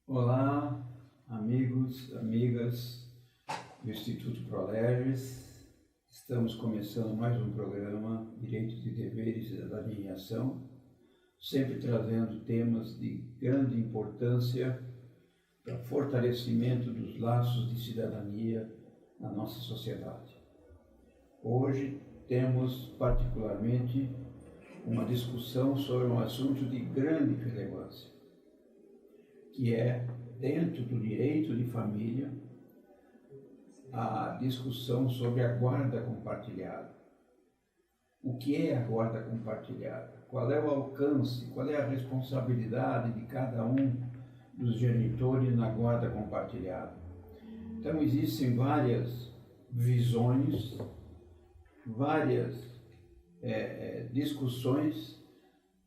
Olá, amigos, amigas do Instituto Prolerges. Estamos começando mais um programa Direitos e Deveres, Cidadania em Ação, sempre trazendo temas de grande importância para o fortalecimento dos laços de cidadania na nossa sociedade. Hoje temos particularmente uma discussão sobre um assunto de grande relevância, que é, dentro do direito de família, a discussão sobre a guarda compartilhada. O que é a guarda compartilhada? Qual é o alcance, qual é a responsabilidade de cada um dos genitores na guarda compartilhada? Então, existem várias visões, várias discussões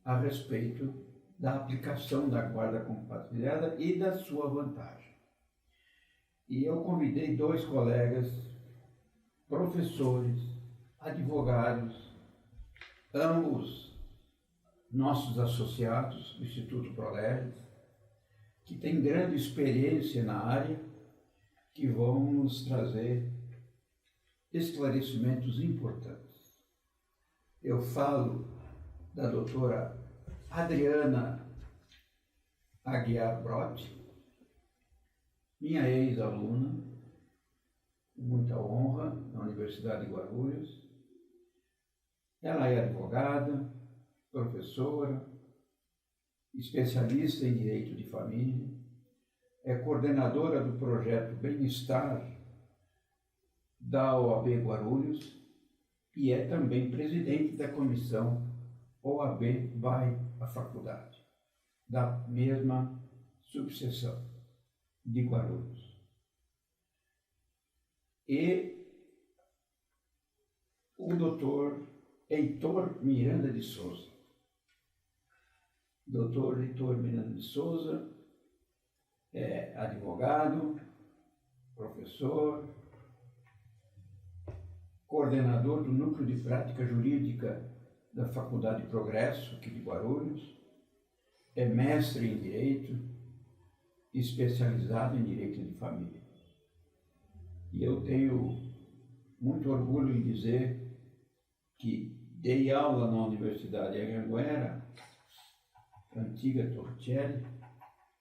a respeito da aplicação da guarda compartilhada e da sua vantagem. E eu convidei dois colegas, professores, advogados, ambos nossos associados do Instituto Prolerges, que têm grande experiência na área, que vão nos trazer esclarecimentos importantes. Eu falo da doutora Adriana Aguiar Brott, minha ex-aluna, com muita honra, na Universidade de Guarulhos. Ela é advogada, professora, especialista em direito de família, é coordenadora do projeto Bem-Estar da OAB Guarulhos e é também presidente da comissão OAB by a faculdade, da mesma subseção de Guarulhos. E o doutor Heitor Miranda de Souza. Doutor Heitor Miranda de Souza é advogado, professor, coordenador do Núcleo de Prática Jurídica da Faculdade Progresso, aqui de Guarulhos, é mestre em Direito, especializado em Direito de Família. E eu tenho muito orgulho em dizer que dei aula na Universidade Anhanguera, antiga Torricelli,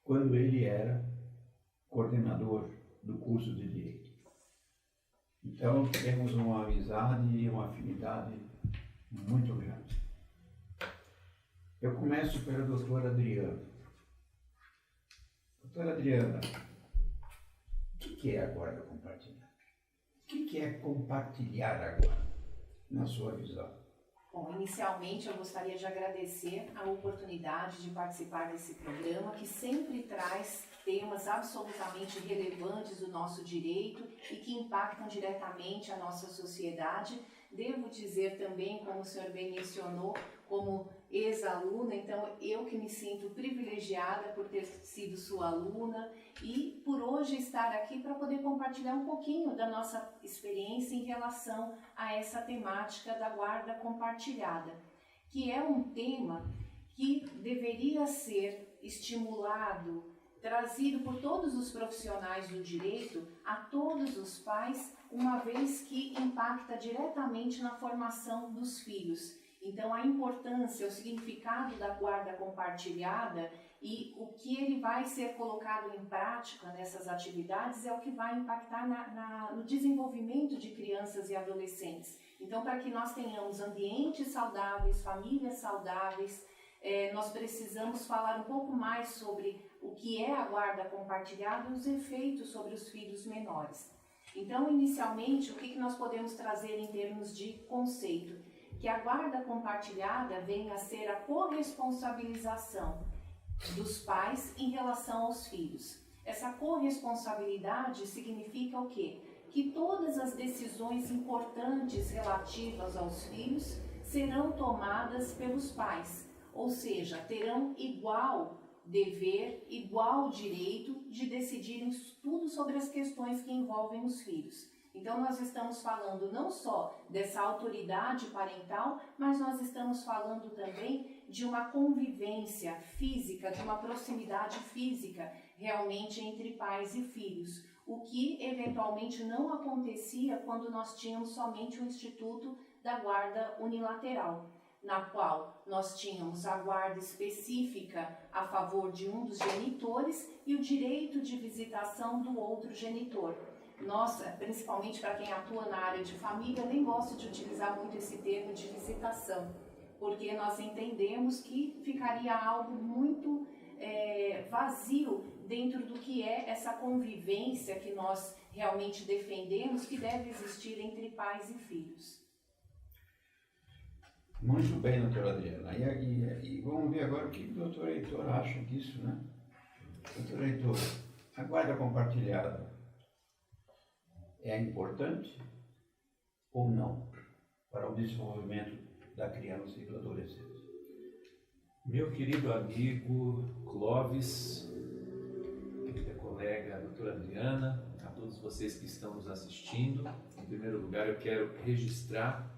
quando ele era coordenador do curso de Direito. Então, temos uma amizade e uma afinidade muito grande. Eu começo pela doutora Adriana. Doutora Adriana, o que é a guarda compartilhada? O que é compartilhar a guarda, na sua visão? Bom, inicialmente eu gostaria de agradecer a oportunidade de participar desse programa, que sempre traz temas absolutamente relevantes do nosso direito e que impactam diretamente a nossa sociedade. Devo dizer também, como o senhor bem mencionou, como ex-aluna, então eu que me sinto privilegiada por ter sido sua aluna e por hoje estar aqui para poder compartilhar um pouquinho da nossa experiência em relação a essa temática da guarda compartilhada, que é um tema que deveria ser estimulado, trazido por todos os profissionais do direito a todos os pais, uma vez que impacta diretamente na formação dos filhos. Então, a importância, o significado da guarda compartilhada e o que ele vai ser colocado em prática nessas atividades é o que vai impactar no desenvolvimento de crianças e adolescentes. Então, para que nós tenhamos ambientes saudáveis, famílias saudáveis, nós precisamos falar um pouco mais sobre o que é a guarda compartilhada e os efeitos sobre os filhos menores. Então, inicialmente, o que nós podemos trazer em termos de conceito? Que a guarda compartilhada venha a ser a corresponsabilização dos pais em relação aos filhos. Essa corresponsabilidade significa o quê? Que todas as decisões importantes relativas aos filhos serão tomadas pelos pais, ou seja, terão igual dever, igual direito de decidirem tudo sobre as questões que envolvem os filhos. Então, nós estamos falando não só dessa autoridade parental, mas nós estamos falando também de uma convivência física, de uma proximidade física realmente entre pais e filhos, o que eventualmente não acontecia quando nós tínhamos somente o Instituto da Guarda Unilateral, na qual nós tínhamos a guarda específica a favor de um dos genitores e o direito de visitação do outro genitor. Nós, principalmente para quem atua na área de família, eu nem gosto de utilizar muito esse termo de visitação, porque nós entendemos que ficaria algo muito vazio dentro do que é essa convivência que nós realmente defendemos que deve existir entre pais e filhos. Muito bem, doutora Adriana. E vamos ver agora o que o doutor Heitor acha disso, né? Doutor Heitor, a guarda compartilhada é importante ou não para o desenvolvimento da criança e do adolescente? Meu querido amigo Clóvis, querida colega doutora Adriana, a todos vocês que estão nos assistindo, em primeiro lugar eu quero registrar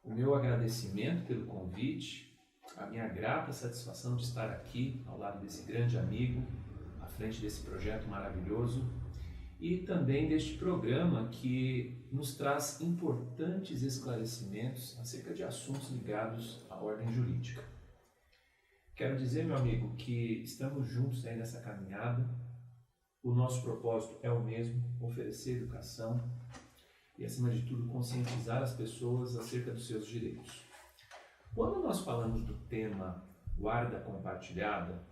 o meu agradecimento pelo convite, a minha grata satisfação de estar aqui ao lado desse grande amigo, à frente desse projeto maravilhoso e também deste programa que nos traz importantes esclarecimentos acerca de assuntos ligados à ordem jurídica. Quero dizer, meu amigo, que estamos juntos aí nessa caminhada. O nosso propósito é o mesmo, oferecer educação e, acima de tudo, conscientizar as pessoas acerca dos seus direitos. Quando nós falamos do tema guarda compartilhada,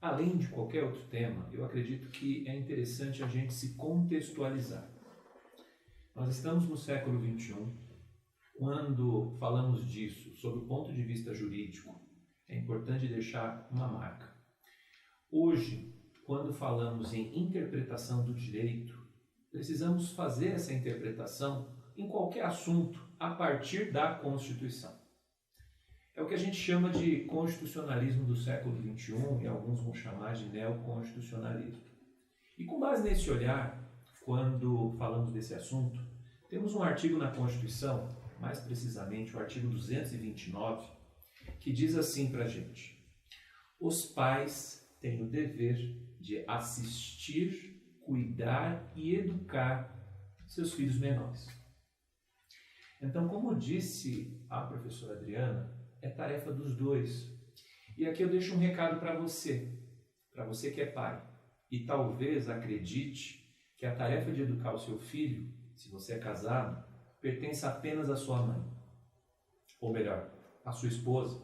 além de qualquer outro tema, eu acredito que é interessante a gente se contextualizar. Nós estamos no século XXI, quando falamos disso sob o ponto de vista jurídico, é importante deixar uma marca. Hoje, quando falamos em interpretação do direito, precisamos fazer essa interpretação em qualquer assunto a partir da Constituição. É o que a gente chama de constitucionalismo do século XXI e alguns vão chamar de neoconstitucionalismo. E com base nesse olhar, quando falamos desse assunto, temos um artigo na Constituição, mais precisamente o artigo 229, que diz assim para a gente: os pais têm o dever de assistir, cuidar e educar seus filhos menores. Então, como disse a professora Adriana, é tarefa dos dois. E aqui eu deixo um recado para você que é pai, e talvez acredite que a tarefa de educar o seu filho, se você é casado, pertence apenas à sua mãe, ou melhor, à sua esposa.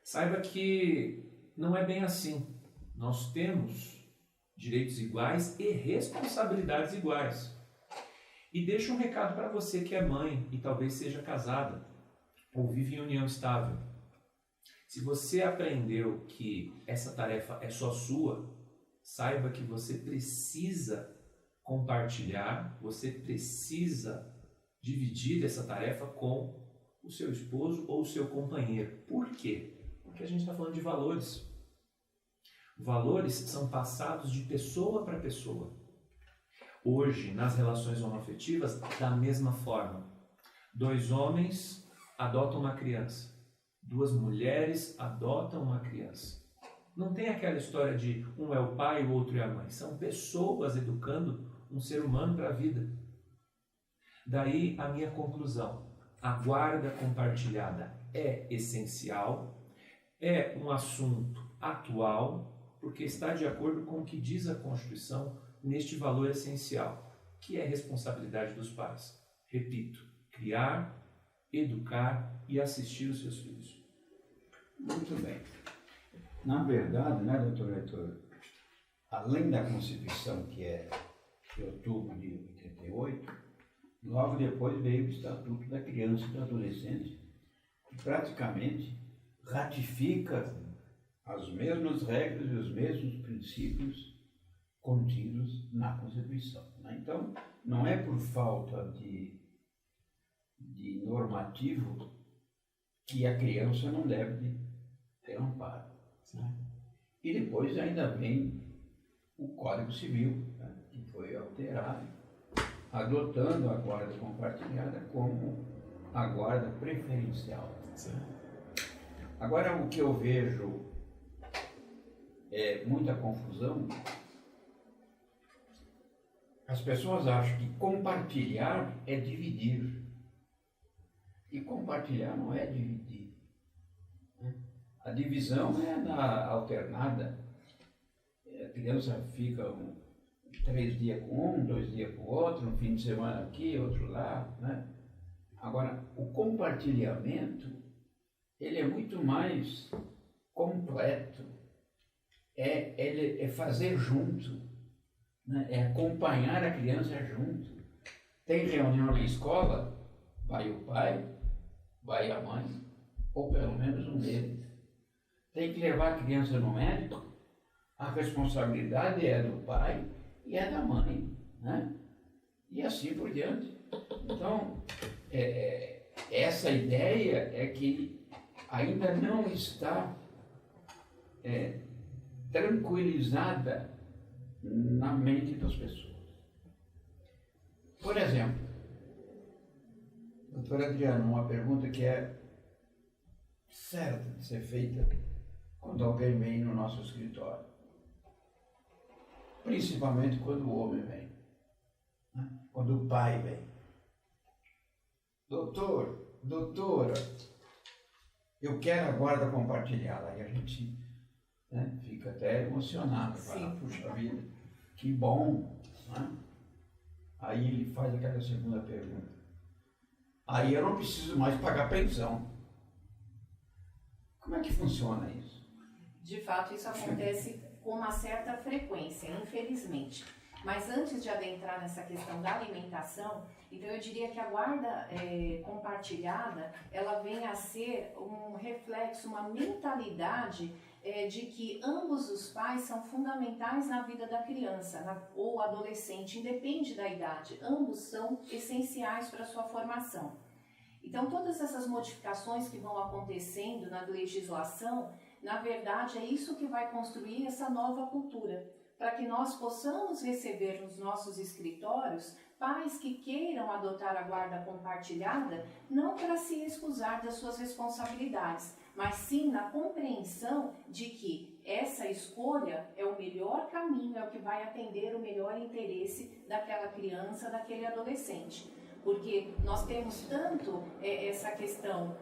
Saiba que não é bem assim. Nós temos direitos iguais e responsabilidades iguais. E deixo um recado para você que é mãe e talvez seja casada ou vive em união estável. Se você aprendeu que essa tarefa é só sua, saiba que você precisa compartilhar, você precisa dividir essa tarefa com o seu esposo ou o seu companheiro. Por quê? Porque a gente está falando de valores. Valores são passados de pessoa para pessoa. Hoje, nas relações homoafetivas, da mesma forma. 2 homens adotam uma criança. 2 mulheres adotam uma criança. Não tem aquela história de um é o pai e o outro é a mãe. São pessoas educando um ser humano para a vida. Daí a minha conclusão. A guarda compartilhada é essencial, é um assunto atual, porque está de acordo com o que diz a Constituição neste valor essencial, que é a responsabilidade dos pais. Repito, criar, educar e assistir os seus filhos. Muito bem. Na verdade, né, doutor Heitor, além da Constituição, que é de outubro de 88, logo depois veio o Estatuto da Criança e do Adolescente, que praticamente ratifica as mesmas regras e os mesmos princípios contidos na Constituição. Né? Então, não é por falta de normativo que a criança não deve ter amparo. Né? E depois ainda vem o Código Civil, né, que foi alterado, adotando a guarda compartilhada como a guarda preferencial. Agora, o que eu vejo é muita confusão. As pessoas acham que compartilhar é dividir. E compartilhar não é dividir. A divisão é na alternada. A criança fica 3 dias com um, 2 dias com o outro, um fim de semana aqui, outro lá, né? Agora, o compartilhamento, ele é muito mais completo. É fazer junto, né? É acompanhar a criança junto. Tem reunião na escola, vai o pai, vai a mãe, ou pelo menos um deles. Tem que levar a criança no médico, a responsabilidade é do pai e é da mãe, né? E assim por diante. Então, essa ideia é que ainda não está tranquilizada na mente das pessoas. Por exemplo, doutora Adriana, uma pergunta que é certa de ser feita quando alguém vem no nosso escritório. Principalmente quando o homem vem, né? Quando o pai vem. Doutora, eu quero a guarda compartilhada. Aí a gente, né, fica até emocionado. Fala, puxa vida, que bom. Né? Aí ele faz aquela segunda pergunta. Aí eu não preciso mais pagar pensão. Como é que funciona isso? De fato, isso acontece com uma certa frequência, infelizmente. Mas antes de adentrar nessa questão da alimentação, então eu diria que a guarda compartilhada, ela vem a ser um reflexo, uma mentalidade de que ambos os pais são fundamentais na vida da criança ou adolescente, independe da idade, ambos são essenciais para a sua formação. Então todas essas modificações que vão acontecendo na legislação, na verdade é isso que vai construir essa nova cultura, para que nós possamos receber nos nossos escritórios pais que queiram adotar a guarda compartilhada, não para se excusar das suas responsabilidades, mas sim na compreensão de que essa escolha é o melhor caminho, é o que vai atender o melhor interesse daquela criança, daquele adolescente. Porque nós temos tanto essa questão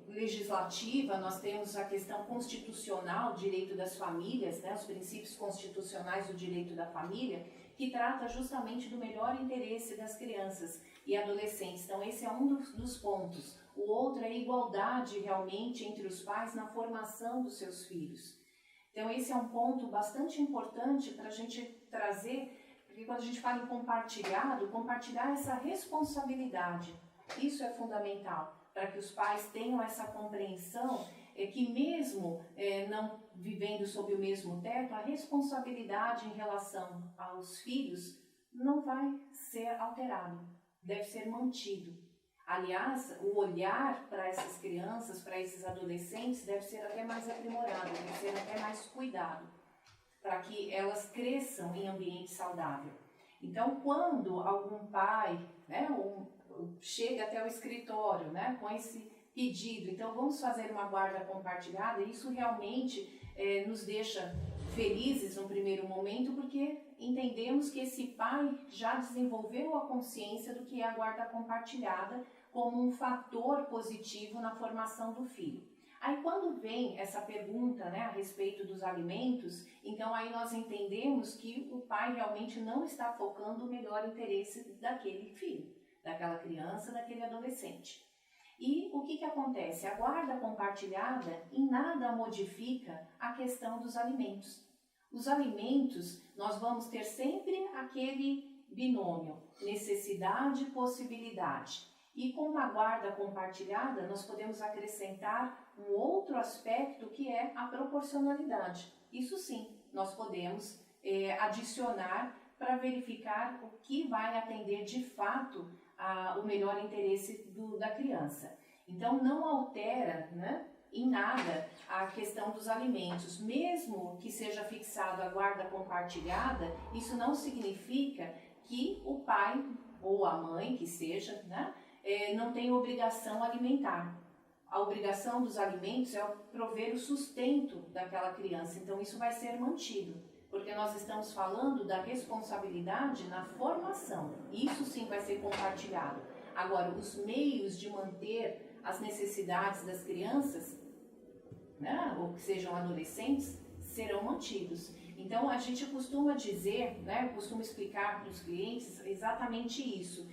legislativa, nós temos a questão constitucional, direito das famílias, né, os princípios constitucionais do direito da família, que trata justamente do melhor interesse das crianças e adolescentes. Então esse é um dos pontos. O outro é a igualdade realmente entre os pais na formação dos seus filhos. Então esse é um ponto bastante importante para a gente trazer, porque quando a gente fala em compartilhar essa responsabilidade, isso é fundamental, para que os pais tenham essa compreensão que mesmo não vivendo sob o mesmo teto, a responsabilidade em relação aos filhos não vai ser alterado, deve ser mantido. Aliás, o olhar para essas crianças, para esses adolescentes, deve ser até mais aprimorado, deve ser até mais cuidado, para que elas cresçam em ambiente saudável. Então, quando algum pai, né, chega até o escritório, né, com esse pedido, então vamos fazer uma guarda compartilhada, isso realmente nos deixa felizes no primeiro momento, porque entendemos que esse pai já desenvolveu a consciência do que é a guarda compartilhada como um fator positivo na formação do filho. Aí quando vem essa pergunta, né, a respeito dos alimentos, então aí nós entendemos que o pai realmente não está focando o melhor interesse daquele filho, daquela criança, daquele adolescente. E o que acontece? A guarda compartilhada em nada modifica a questão dos alimentos. Os alimentos, nós vamos ter sempre aquele binômio, necessidade e possibilidade. E com uma guarda compartilhada, nós podemos acrescentar um outro aspecto que é a proporcionalidade. Isso sim, nós podemos adicionar para verificar o que vai atender de fato o melhor interesse da criança. Então não altera, né, em nada a questão dos alimentos. Mesmo que seja fixado a guarda compartilhada, isso não significa que o pai ou a mãe, que seja, né, não tem obrigação alimentar. a obrigação dos alimentos é prover o sustento daquela criança. Então, isso vai ser mantido, porque nós estamos falando da responsabilidade na formação. Isso sim vai ser compartilhado. Agora, os meios de manter as necessidades das crianças, né, ou que sejam adolescentes, serão mantidos. Então, a gente costuma dizer, né, costuma explicar para os clientes exatamente isso.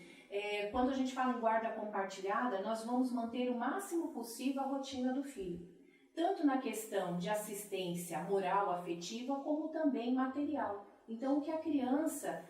Quando a gente fala em guarda compartilhada, nós vamos manter o máximo possível a rotina do filho. Tanto na questão de assistência moral, afetiva, como também material. Então, o que a criança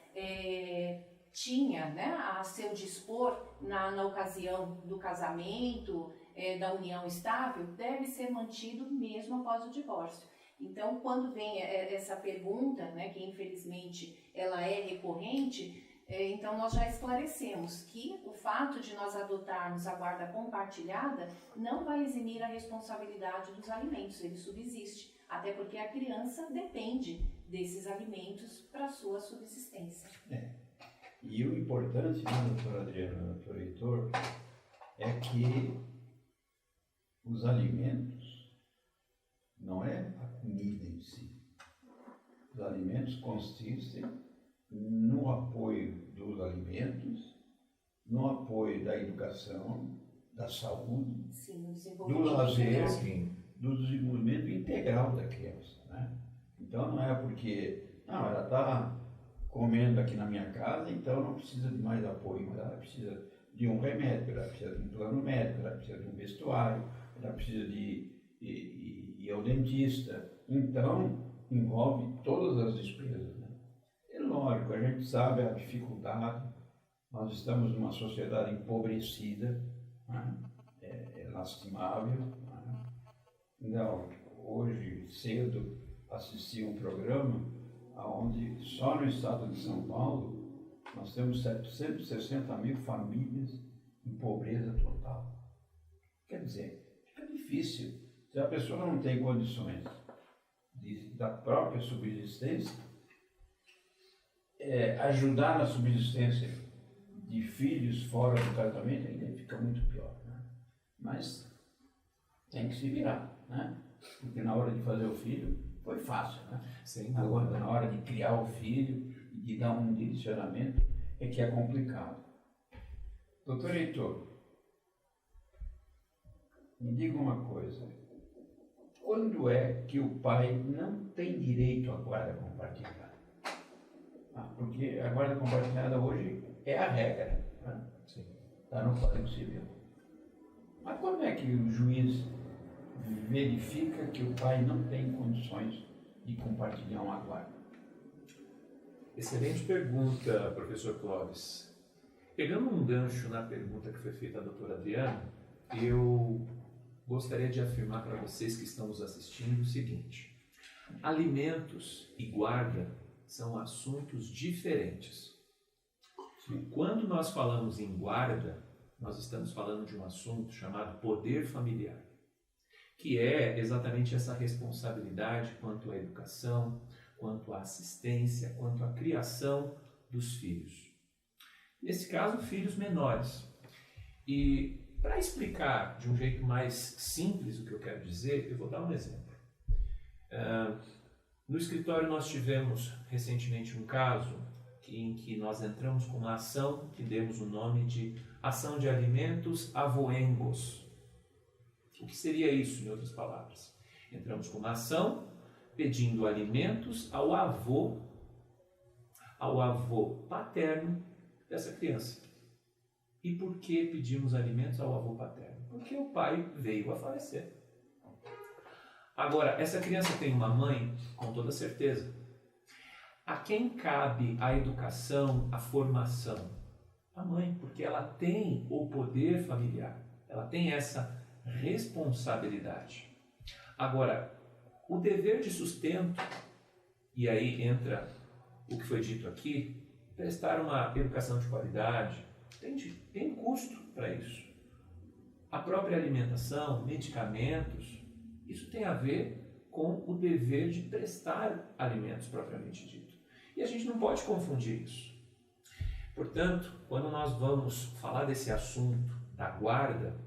tinha, né, a seu dispor na ocasião do casamento, da união estável, deve ser mantido mesmo após o divórcio. Então, quando vem essa pergunta, né, que infelizmente ela é recorrente, então nós já esclarecemos que o fato de nós adotarmos a guarda compartilhada não vai eximir a responsabilidade dos alimentos, ele subsiste, até porque a criança depende desses alimentos para a sua subsistência. E o importante, né, doutora Adriana, doutor Heitor, é que os alimentos não é a comida em si. Os alimentos consistem no apoio dos alimentos, no apoio da educação, da saúde, Sim, do lazer, integral. do desenvolvimento integral da criança, né? Então não é porque ela está comendo aqui na minha casa, então não precisa de mais apoio, mas ela precisa de um remédio, ela precisa de um plano médico, ela precisa de um vestuário, ela precisa de ir ao dentista. Então envolve todas as despesas, né? É lógico, a gente sabe a dificuldade, nós estamos numa sociedade empobrecida, né? É lastimável, né? Então, hoje cedo assisti um programa onde só no estado de São Paulo nós temos 760 mil famílias em pobreza total. Quer dizer, fica difícil. Se a pessoa não tem condições da própria subsistência, ajudar na subsistência de filhos fora do casamento ainda fica muito pior, né? Mas tem que se virar, né? Porque na hora de fazer o filho foi fácil, né? Sim. Agora, na hora de criar o filho e de dar um direcionamento, é que é complicado. Doutor Heitor, me diga uma coisa. Quando é que o pai não tem direito à guarda compartilhada? Porque a guarda compartilhada hoje é a regra, né? Está no Código Civil. Mas quando é que o juiz verifica que o pai não tem condições de compartilhar uma guarda? Excelente pergunta, professor Clóvis. Pegando um gancho na pergunta que foi feita à doutora Adriana, eu gostaria de afirmar para vocês que estão nos assistindo o seguinte: alimentos e guarda são assuntos diferentes. Sim. Quando nós falamos em guarda, nós estamos falando de um assunto chamado poder familiar, que é exatamente essa responsabilidade quanto à educação, quanto à assistência, quanto à criação dos filhos. Nesse caso, filhos menores. E para explicar de um jeito mais simples o que eu quero dizer, eu vou dar um exemplo. No escritório nós tivemos recentemente um caso em que nós entramos com uma ação que demos o nome de Ação de Alimentos Avoengos. O que seria isso, em outras palavras? Entramos com uma ação pedindo alimentos ao avô paterno dessa criança. E por que pedimos alimentos ao avô paterno? Porque o pai veio a falecer. Agora, essa criança tem uma mãe? Com toda certeza. A quem cabe a educação, a formação? A mãe, porque ela tem o poder familiar. Ela tem essa responsabilidade. Agora, o dever de sustento, e aí entra o que foi dito aqui, prestar uma educação de qualidade, tem custo para isso. A própria alimentação, medicamentos, isso tem a ver com o dever de prestar alimentos propriamente dito. E a gente não pode confundir isso. Portanto, quando nós vamos falar desse assunto da guarda,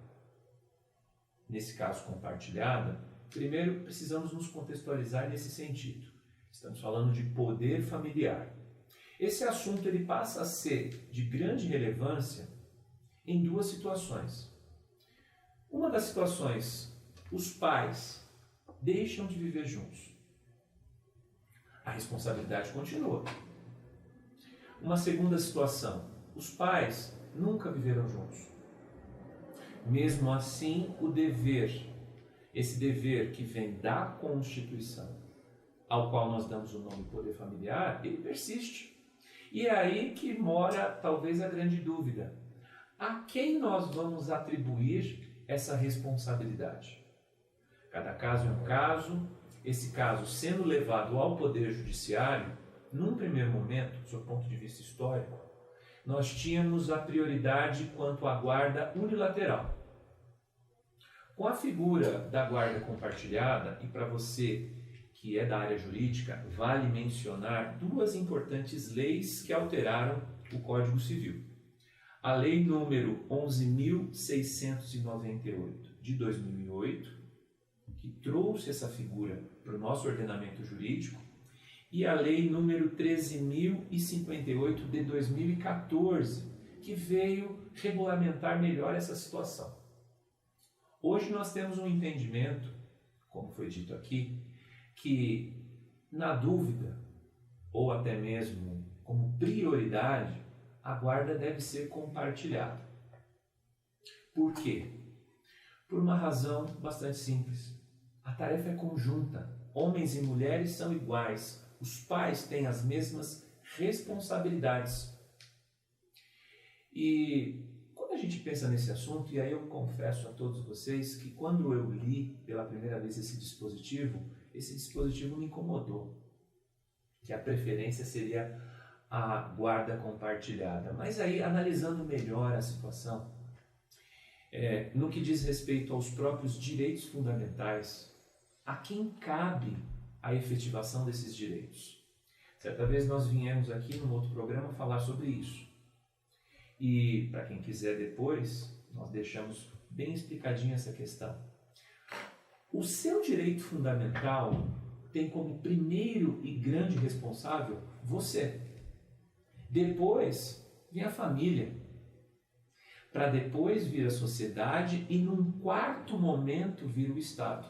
nesse caso compartilhada, primeiro precisamos nos contextualizar nesse sentido. Estamos falando de poder familiar. Esse assunto ele passa a ser de grande relevância em duas situações. Uma das situações, os pais deixam de viver juntos. A responsabilidade continua. Uma segunda situação, os pais nunca viveram juntos. Mesmo assim, o dever, esse dever que vem da Constituição, ao qual nós damos o nome poder familiar, ele persiste. E é aí que mora talvez a grande dúvida. A quem nós vamos atribuir essa responsabilidade? Cada caso é um caso, esse caso sendo levado ao Poder Judiciário, num primeiro momento, do seu ponto de vista histórico, nós tínhamos a prioridade quanto à guarda unilateral. Com a figura da guarda compartilhada, e para você que é da área jurídica, vale mencionar duas importantes leis que alteraram o Código Civil. A Lei número 11.698 de 2008, que trouxe essa figura para o nosso ordenamento jurídico, e a Lei número 13.058 de 2014, que veio regulamentar melhor essa situação. Hoje nós temos um entendimento, como foi dito aqui, que na dúvida, ou até mesmo como prioridade, a guarda deve ser compartilhada. Por quê? Por uma razão bastante simples. A tarefa é conjunta. Homens e mulheres são iguais. Os pais têm as mesmas responsabilidades. E quando a gente pensa nesse assunto, e aí eu confesso a todos vocês que quando eu li pela primeira vez esse dispositivo me incomodou. Que a preferência seria a guarda compartilhada. Mas aí, analisando melhor a situação, no que diz respeito aos próprios direitos fundamentais, a quem cabe a efetivação desses direitos? Certa vez nós viemos aqui num outro programa falar sobre isso. E para quem quiser depois, nós deixamos bem explicadinha essa questão. O seu direito fundamental tem como primeiro e grande responsável você. Depois vem a família. Para depois vir a sociedade e num quarto momento vir o Estado.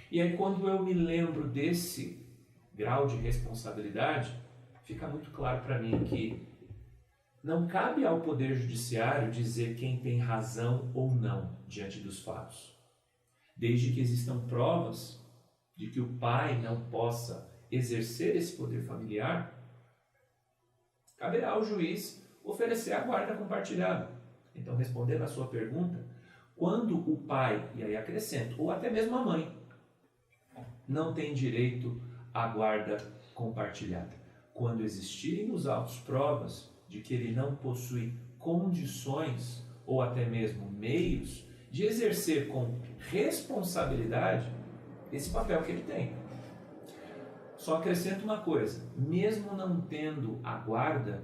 E aí quando eu me lembro desse grau de responsabilidade, fica muito claro para mim que não cabe ao Poder Judiciário dizer quem tem razão ou não diante dos fatos. Desde que existam provas de que o pai não possa exercer esse poder familiar, caberá ao juiz oferecer a guarda compartilhada. Então, respondendo à sua pergunta, quando o pai, e aí acrescento, ou até mesmo a mãe, não tem direito à guarda compartilhada, quando existirem nos autos provas de que ele não possui condições ou até mesmo meios de exercer com responsabilidade esse papel que ele tem. Só acrescento uma coisa, mesmo não tendo a guarda,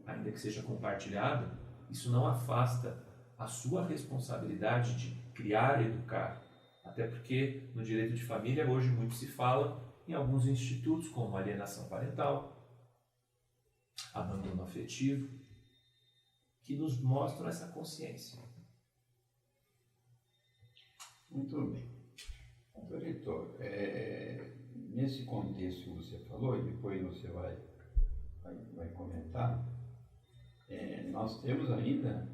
ainda que seja compartilhada, isso não afasta a sua responsabilidade de criar e educar. Até porque no direito de família hoje muito se fala em alguns institutos como alienação parental, abandono afetivo, que nos mostram essa consciência. Muito bem. Doutor Heitor, nesse contexto que você falou, e depois você vai comentar, nós temos ainda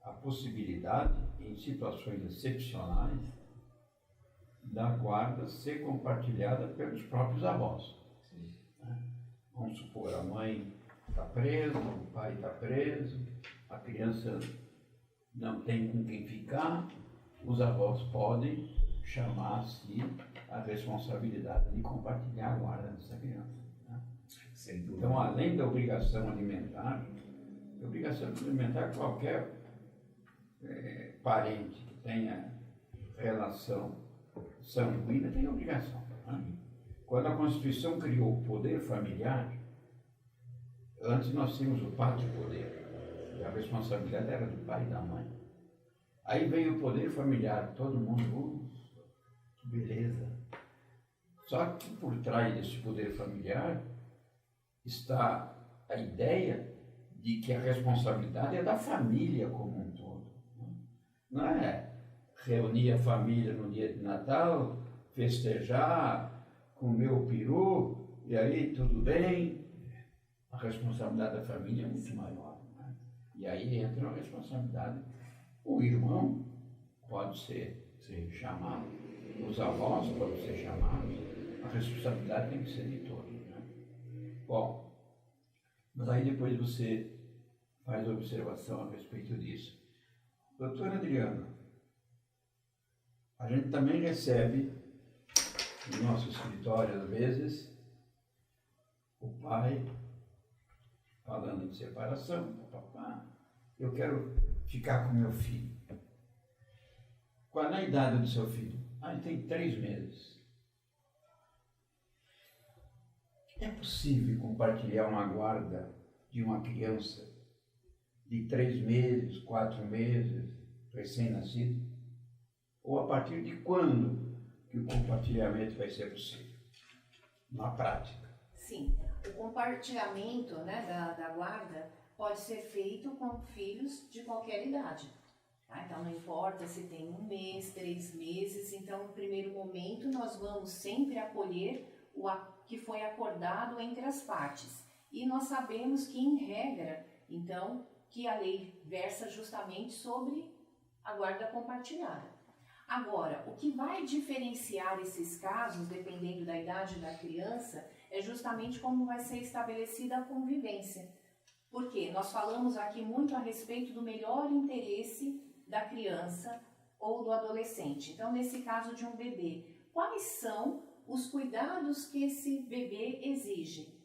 a possibilidade, em situações excepcionais, da guarda ser compartilhada pelos próprios avós. Né? Vamos supor, a mãe está presa, o pai está preso, a criança não tem com quem ficar, os avós podem chamar a si a responsabilidade de compartilhar a guarda dessa criança. Né? Então, além da obrigação alimentar, qualquer parente que tenha relação sanguínea tem obrigação. Né? Quando a Constituição criou o poder familiar, antes nós tínhamos o pátrio poder, e a responsabilidade era do pai e da mãe. Aí vem o poder familiar, todo mundo, que beleza. Só que por trás desse poder familiar está a ideia de que a responsabilidade é da família como um todo. Não é reunir a família no dia de Natal, festejar, comer o peru, e aí tudo bem. A responsabilidade da família é muito maior. Né? E aí entra a responsabilidade. O irmão pode ser chamado, os avós podem ser chamados, a responsabilidade tem que ser de todos. Né? Bom, mas aí depois você faz observação a respeito disso. Doutora Adriana, a gente também recebe no nosso escritório, às vezes, o pai falando de separação, papá, eu quero ficar com meu filho. Qual é a idade do seu filho? Ele tem 3 meses. É possível compartilhar uma guarda de uma criança de 3 meses, 4 meses, recém-nascido? Ou a partir de quando que o compartilhamento vai ser possível? Na prática. Sim, o compartilhamento, né, da guarda pode ser feito com filhos de qualquer idade. Tá? Então não importa se tem 1 mês, 3 meses, então no primeiro momento nós vamos sempre acolher o que foi acordado entre as partes. E nós sabemos que, em regra, então, que a lei versa justamente sobre a guarda compartilhada. Agora, o que vai diferenciar esses casos, dependendo da idade da criança, é justamente como vai ser estabelecida a convivência. Porque nós falamos aqui muito a respeito do melhor interesse da criança ou do adolescente. Então, nesse caso de um bebê, quais são os cuidados que esse bebê exige?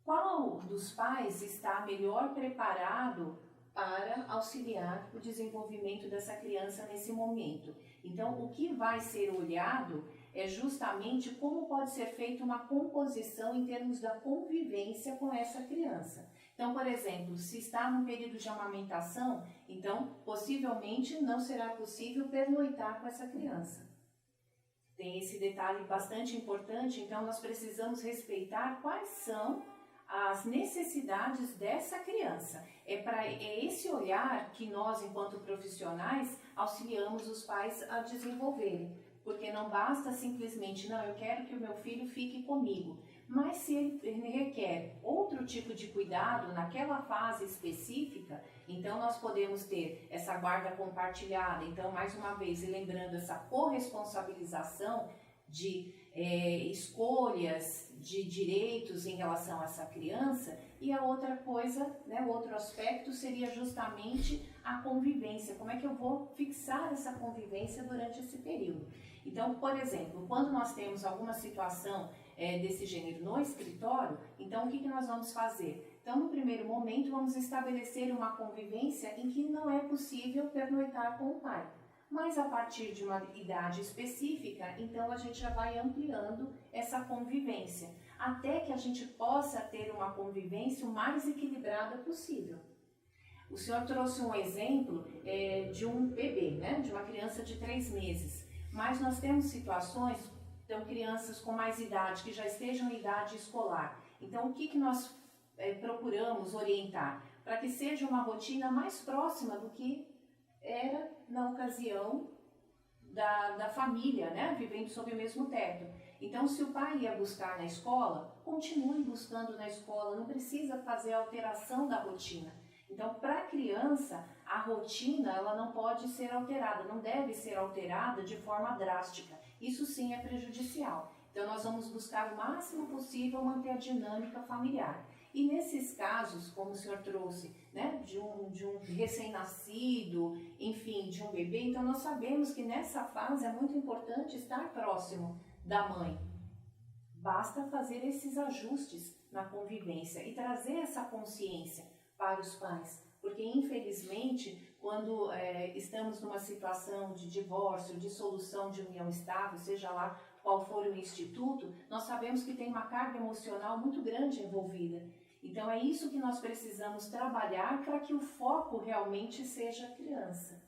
Qual dos pais está melhor preparado para auxiliar o desenvolvimento dessa criança nesse momento? Então, o que vai ser olhado é justamente como pode ser feita uma composição em termos da convivência com essa criança. Então, por exemplo, se está num período de amamentação, então possivelmente não será possível pernoitar com essa criança. Tem esse detalhe bastante importante, então nós precisamos respeitar quais são as necessidades dessa criança. É esse olhar que nós, enquanto profissionais, auxiliamos os pais a desenvolverem. Porque não basta simplesmente, não, eu quero que o meu filho fique comigo. Mas se ele requer outro tipo de cuidado naquela fase específica, então nós podemos ter essa guarda compartilhada. Então, mais uma vez, lembrando essa corresponsabilização de escolhas de direitos em relação a essa criança. E a outra coisa, né, o outro aspecto seria justamente a convivência. Como é que eu vou fixar essa convivência durante esse período? Então, por exemplo, quando nós temos alguma situação desse gênero no escritório, então o que nós vamos fazer? Então, no primeiro momento, vamos estabelecer uma convivência em que não é possível pernoitar com o pai. Mas a partir de uma idade específica, então a gente já vai ampliando essa convivência, até que a gente possa ter uma convivência o mais equilibrada possível. O senhor trouxe um exemplo de um bebê, né, de uma criança de 3 meses, mas nós temos situações, então crianças com mais idade, que já estejam em idade escolar. Então o que nós procuramos orientar? Para que seja uma rotina mais próxima do que era na ocasião da família, né, vivendo sob o mesmo teto. Então, se o pai ia buscar na escola, continue buscando na escola, não precisa fazer alteração da rotina. Então, para a criança, a rotina ela não pode ser alterada, não deve ser alterada de forma drástica. Isso sim é prejudicial. Então, nós vamos buscar o máximo possível manter a dinâmica familiar. E nesses casos, como o senhor trouxe, né, de um recém-nascido, enfim, de um bebê, então nós sabemos que nessa fase é muito importante estar próximo da mãe. Basta fazer esses ajustes na convivência e trazer essa consciência para os pais, porque infelizmente, quando estamos numa situação de divórcio, de dissolução de união estável, seja lá qual for o instituto, nós sabemos que tem uma carga emocional muito grande envolvida. Então é isso que nós precisamos trabalhar para que o foco realmente seja a criança.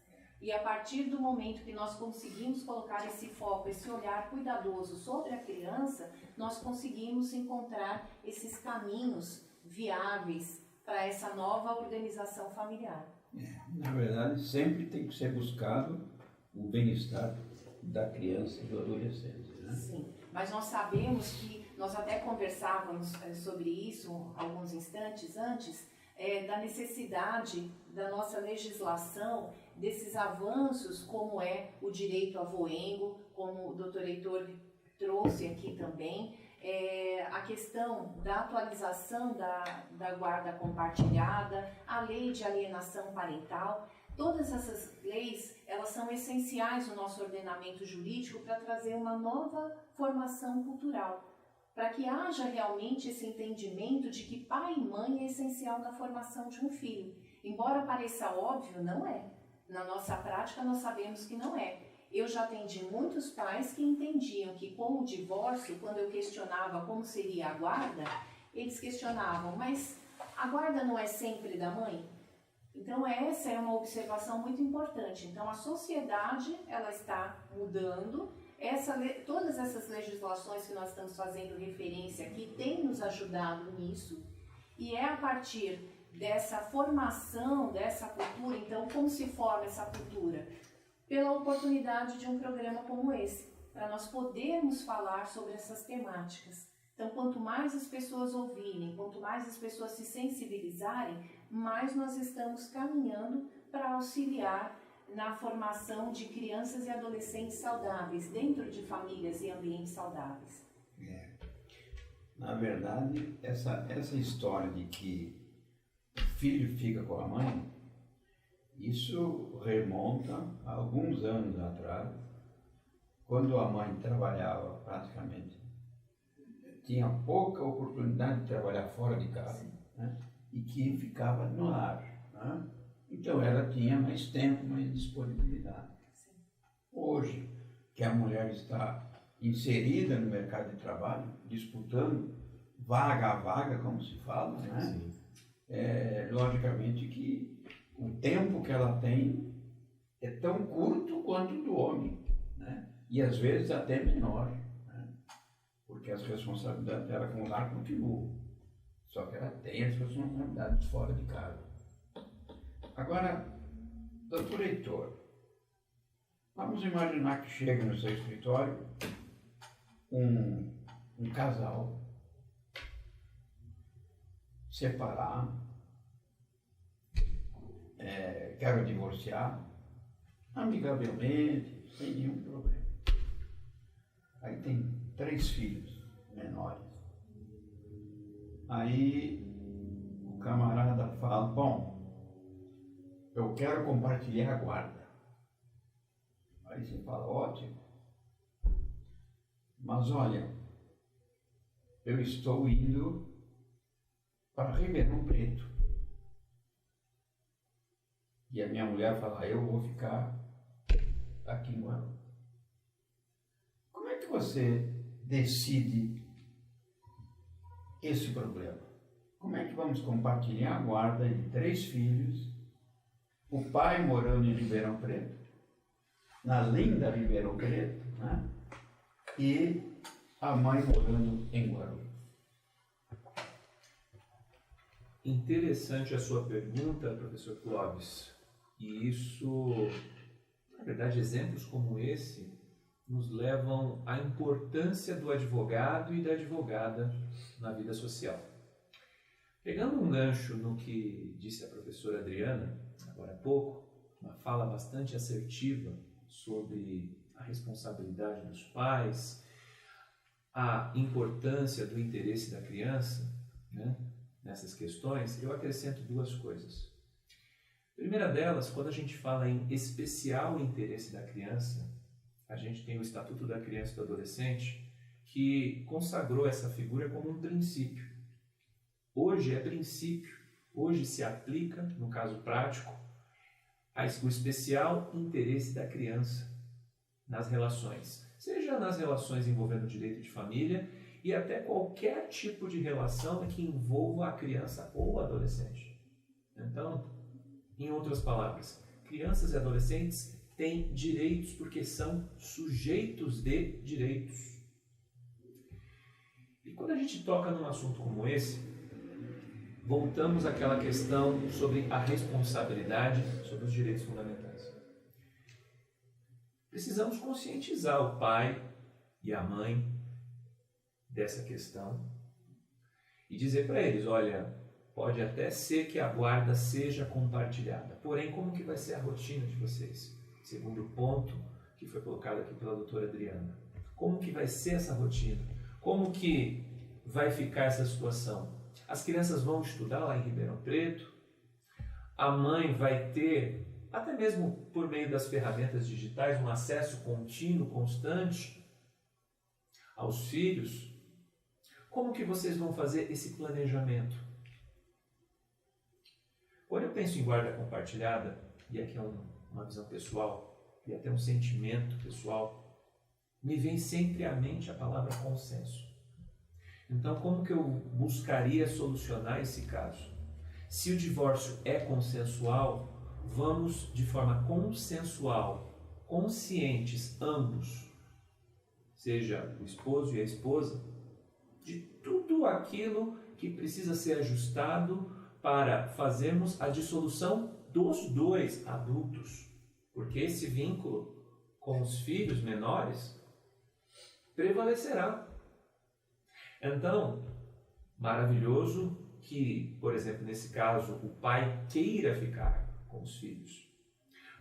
E a partir do momento que nós conseguimos colocar esse foco, esse olhar cuidadoso sobre a criança, nós conseguimos encontrar esses caminhos viáveis para essa nova organização familiar. Na verdade, sempre tem que ser buscado o bem-estar da criança e do adolescente, né? Sim, mas nós sabemos que, nós até conversávamos sobre isso alguns instantes antes, da necessidade da nossa legislação, desses avanços, como é o direito avoengo, como o doutor Heitor trouxe aqui também, a questão da atualização da guarda compartilhada, a lei de alienação parental. Todas essas leis, elas são essenciais no nosso ordenamento jurídico para trazer uma nova formação cultural, para que haja realmente esse entendimento de que pai e mãe é essencial na formação de um filho. Embora pareça óbvio, não é. Na nossa prática, nós sabemos que não é. Eu já atendi muitos pais que entendiam que com o divórcio, quando eu questionava como seria a guarda, eles questionavam, mas a guarda não é sempre da mãe? Então essa é uma observação muito importante. Então a sociedade, ela está mudando, todas essas legislações que nós estamos fazendo referência aqui têm nos ajudado nisso, e é a partir dessa formação, dessa cultura. Então como se forma essa cultura? Pela oportunidade de um programa como esse, para nós podermos falar sobre essas temáticas. Então, quanto mais as pessoas ouvirem, quanto mais as pessoas se sensibilizarem, mais nós estamos caminhando para auxiliar na formação de crianças e adolescentes saudáveis, dentro de famílias e ambientes saudáveis. Na verdade, essa história de que o filho fica com a mãe, isso remonta a alguns anos atrás, quando a mãe trabalhava praticamente, tinha pouca oportunidade de trabalhar fora de casa, né? E que ficava no lar, né? Então ela tinha mais tempo, mais disponibilidade. Sim. Hoje, que a mulher está inserida no mercado de trabalho, disputando vaga a vaga, como se fala, né? Logicamente que o tempo que ela tem é tão curto quanto o do homem, né? E às vezes até menor, né? Porque as responsabilidades dela com o lar continuam, só que ela tem as responsabilidades fora de casa. Agora, doutor Heitor, vamos imaginar que chega no seu escritório um casal separar, quero divorciar, amigavelmente, sem nenhum problema. Aí tem 3 filhos menores. Aí o camarada fala, bom, eu quero compartilhar a guarda. Aí você fala, ótimo, mas olha, eu estou indo para Ribeirão Preto. E a minha mulher fala, eu vou ficar aqui em Guarulhos. Como é que você decide esse problema? Como é que vamos compartilhar a guarda de 3 filhos, o pai morando em Ribeirão Preto, na linda Ribeirão Preto, né? E a mãe morando em Guarulhos? Interessante a sua pergunta, professor Clóvis. E isso, na verdade, exemplos como esse nos levam à importância do advogado e da advogada na vida social. Pegando um gancho no que disse a professora Adriana, agora há pouco, uma fala bastante assertiva sobre a responsabilidade dos pais, a importância do interesse da criança, né, nessas questões, eu acrescento 2 coisas. A primeira delas, quando a gente fala em especial interesse da criança, a gente tem o Estatuto da Criança e do Adolescente, que consagrou essa figura como um princípio. Hoje é princípio, hoje se aplica, no caso prático, o especial interesse da criança nas relações, seja nas relações envolvendo o direito de família e até qualquer tipo de relação que envolva a criança ou o adolescente. Então, em outras palavras, crianças e adolescentes têm direitos porque são sujeitos de direitos. E quando a gente toca num assunto como esse, voltamos àquela questão sobre a responsabilidade sobre os direitos fundamentais. Precisamos conscientizar o pai e a mãe dessa questão e dizer para eles, olha, pode até ser que a guarda seja compartilhada, porém, como que vai ser a rotina de vocês? Segundo o ponto que foi colocado aqui pela doutora Adriana. Como que vai ser essa rotina? Como que vai ficar essa situação? As crianças vão estudar lá em Ribeirão Preto, a mãe vai ter, até mesmo por meio das ferramentas digitais, um acesso contínuo, constante aos filhos. Como que vocês vão fazer esse planejamento? Quando eu penso em guarda compartilhada, e aqui é uma visão pessoal, e até um sentimento pessoal, me vem sempre à mente a palavra consenso. Então, como que eu buscaria solucionar esse caso? Se o divórcio é consensual, vamos de forma consensual, conscientes ambos, seja o esposo e a esposa, de tudo aquilo que precisa ser ajustado para fazermos a dissolução dos dois adultos. Porque esse vínculo com os filhos menores prevalecerá. Então, maravilhoso que, por exemplo, nesse caso, o pai queira ficar com os filhos,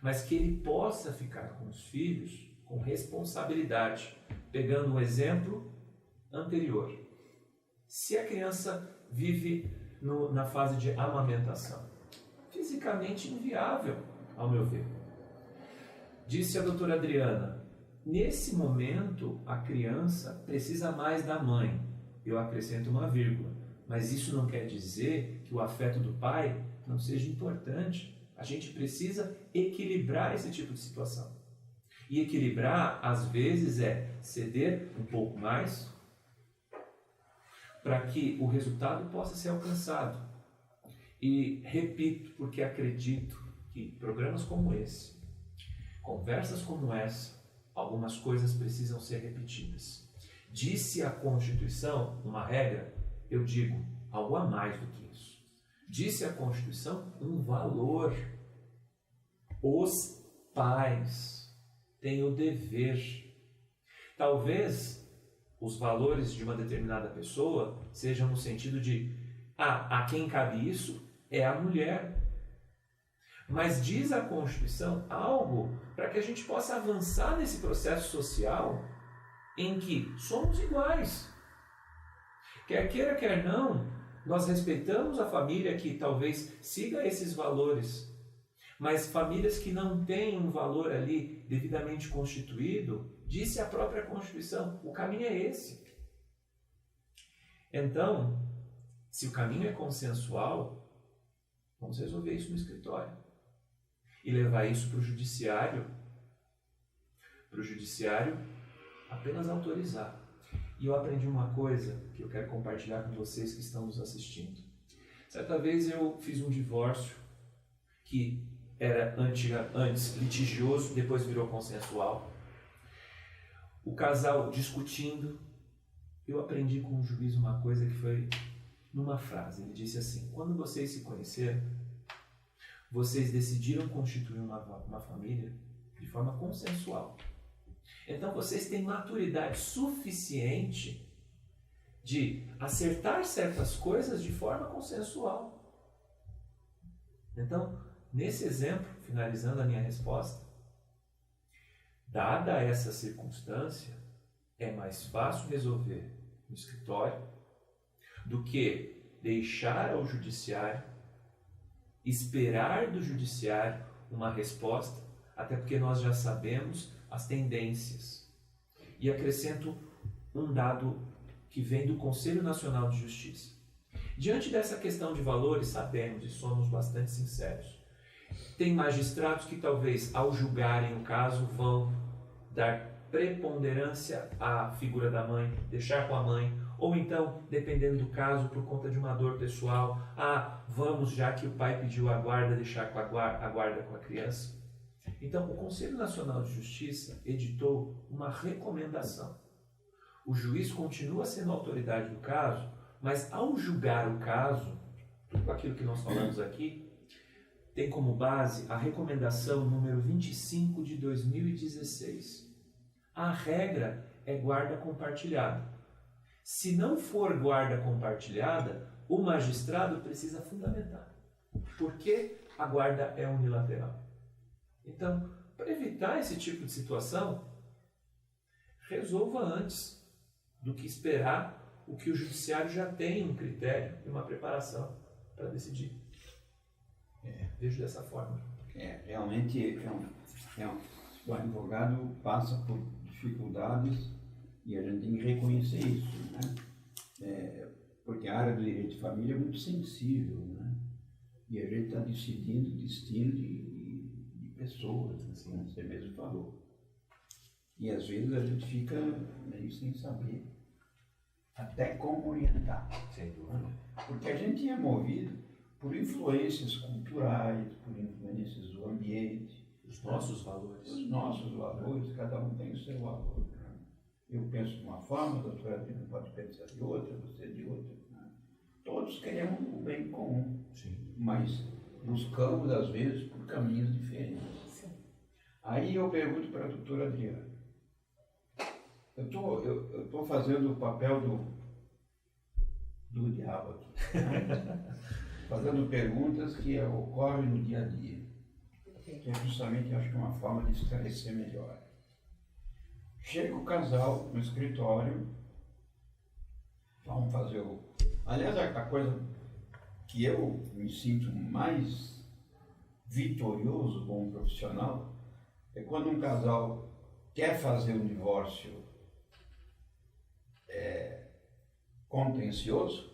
mas que ele possa ficar com os filhos com responsabilidade, pegando o exemplo anterior. Se a criança vive na fase de amamentação, fisicamente inviável, ao meu ver. Disse a doutora Adriana, nesse momento a criança precisa mais da mãe. Eu acrescento uma vírgula, mas isso não quer dizer que o afeto do pai não seja importante. A gente precisa equilibrar esse tipo de situação. E equilibrar, às vezes, é ceder um pouco mais para que o resultado possa ser alcançado. E repito, porque acredito que programas como esse, conversas como essa, algumas coisas precisam ser repetidas. Disse a Constituição uma regra, eu digo algo a mais do que isso. Disse a Constituição um valor. Os pais têm o dever. Talvez os valores de uma determinada pessoa sejam no sentido de a quem cabe isso é a mulher. Mas diz a Constituição algo para que a gente possa avançar nesse processo social em que somos iguais. Quer queira, quer não, nós respeitamos a família que talvez siga esses valores, mas famílias que não têm um valor ali devidamente constituído, disse a própria Constituição, o caminho é esse. Então, se o caminho é consensual, vamos resolver isso no escritório e levar isso para o judiciário apenas autorizar. E eu aprendi uma coisa que eu quero compartilhar com vocês que estão nos assistindo. Certa vez eu fiz um divórcio que era antes litigioso, depois virou consensual. O casal discutindo, eu aprendi com o juiz uma coisa que foi numa frase. Ele disse assim, quando vocês se conheceram, vocês decidiram constituir uma família de forma consensual. Então vocês têm maturidade suficiente de acertar certas coisas de forma consensual. Então, nesse exemplo, finalizando a minha resposta, dada essa circunstância, é mais fácil resolver no escritório do que deixar ao judiciário, esperar do judiciário uma resposta, até porque nós já sabemos as tendências. E acrescento um dado que vem do Conselho Nacional de Justiça. Diante dessa questão de valores, sabemos e somos bastante sinceros. Tem magistrados que talvez, ao julgarem o caso, vão dar preponderância à figura da mãe, deixar com a mãe, ou então, dependendo do caso, por conta de uma dor pessoal, vamos, já que o pai pediu a guarda, deixar com a guarda com a criança. Então, o Conselho Nacional de Justiça editou uma recomendação. O juiz continua sendo a autoridade do caso, mas ao julgar o caso, tudo aquilo que nós falamos aqui, tem como base a recomendação número 25 de 2016. A regra é guarda compartilhada. Se não for guarda compartilhada, o magistrado precisa fundamentar. Por que a guarda é unilateral? Então, para evitar esse tipo de situação, resolva antes do que esperar o que o judiciário já tem um critério e uma preparação para decidir. Vejo dessa forma. Realmente o advogado passa por dificuldades e a gente tem que reconhecer isso, né? Porque a área do direito de família é muito sensível, né? E a gente está decidindo o destino de pessoas, como você mesmo falou. E às vezes a gente fica meio sem saber até como orientar. Sem dúvida. Porque a gente é movido por influências culturais, por influências do ambiente. Os nossos valores. Os nossos valores, cada um tem o seu valor. Né? Eu penso de uma forma, a doutora Adriana pode pensar de outra, você de outra. Né? Todos queremos o bem comum, Sim. mas buscamos, às vezes, por caminhos diferentes. Sim. Aí eu pergunto para a doutora Adriana. Eu tô fazendo o papel do diabo aqui, né? Fazendo perguntas que ocorrem no dia a dia. Que é justamente, acho que uma forma de esclarecer melhor. Chega o casal no escritório, vamos fazer o... Aliás, a coisa que eu me sinto mais vitorioso como profissional é quando um casal quer fazer um divórcio contencioso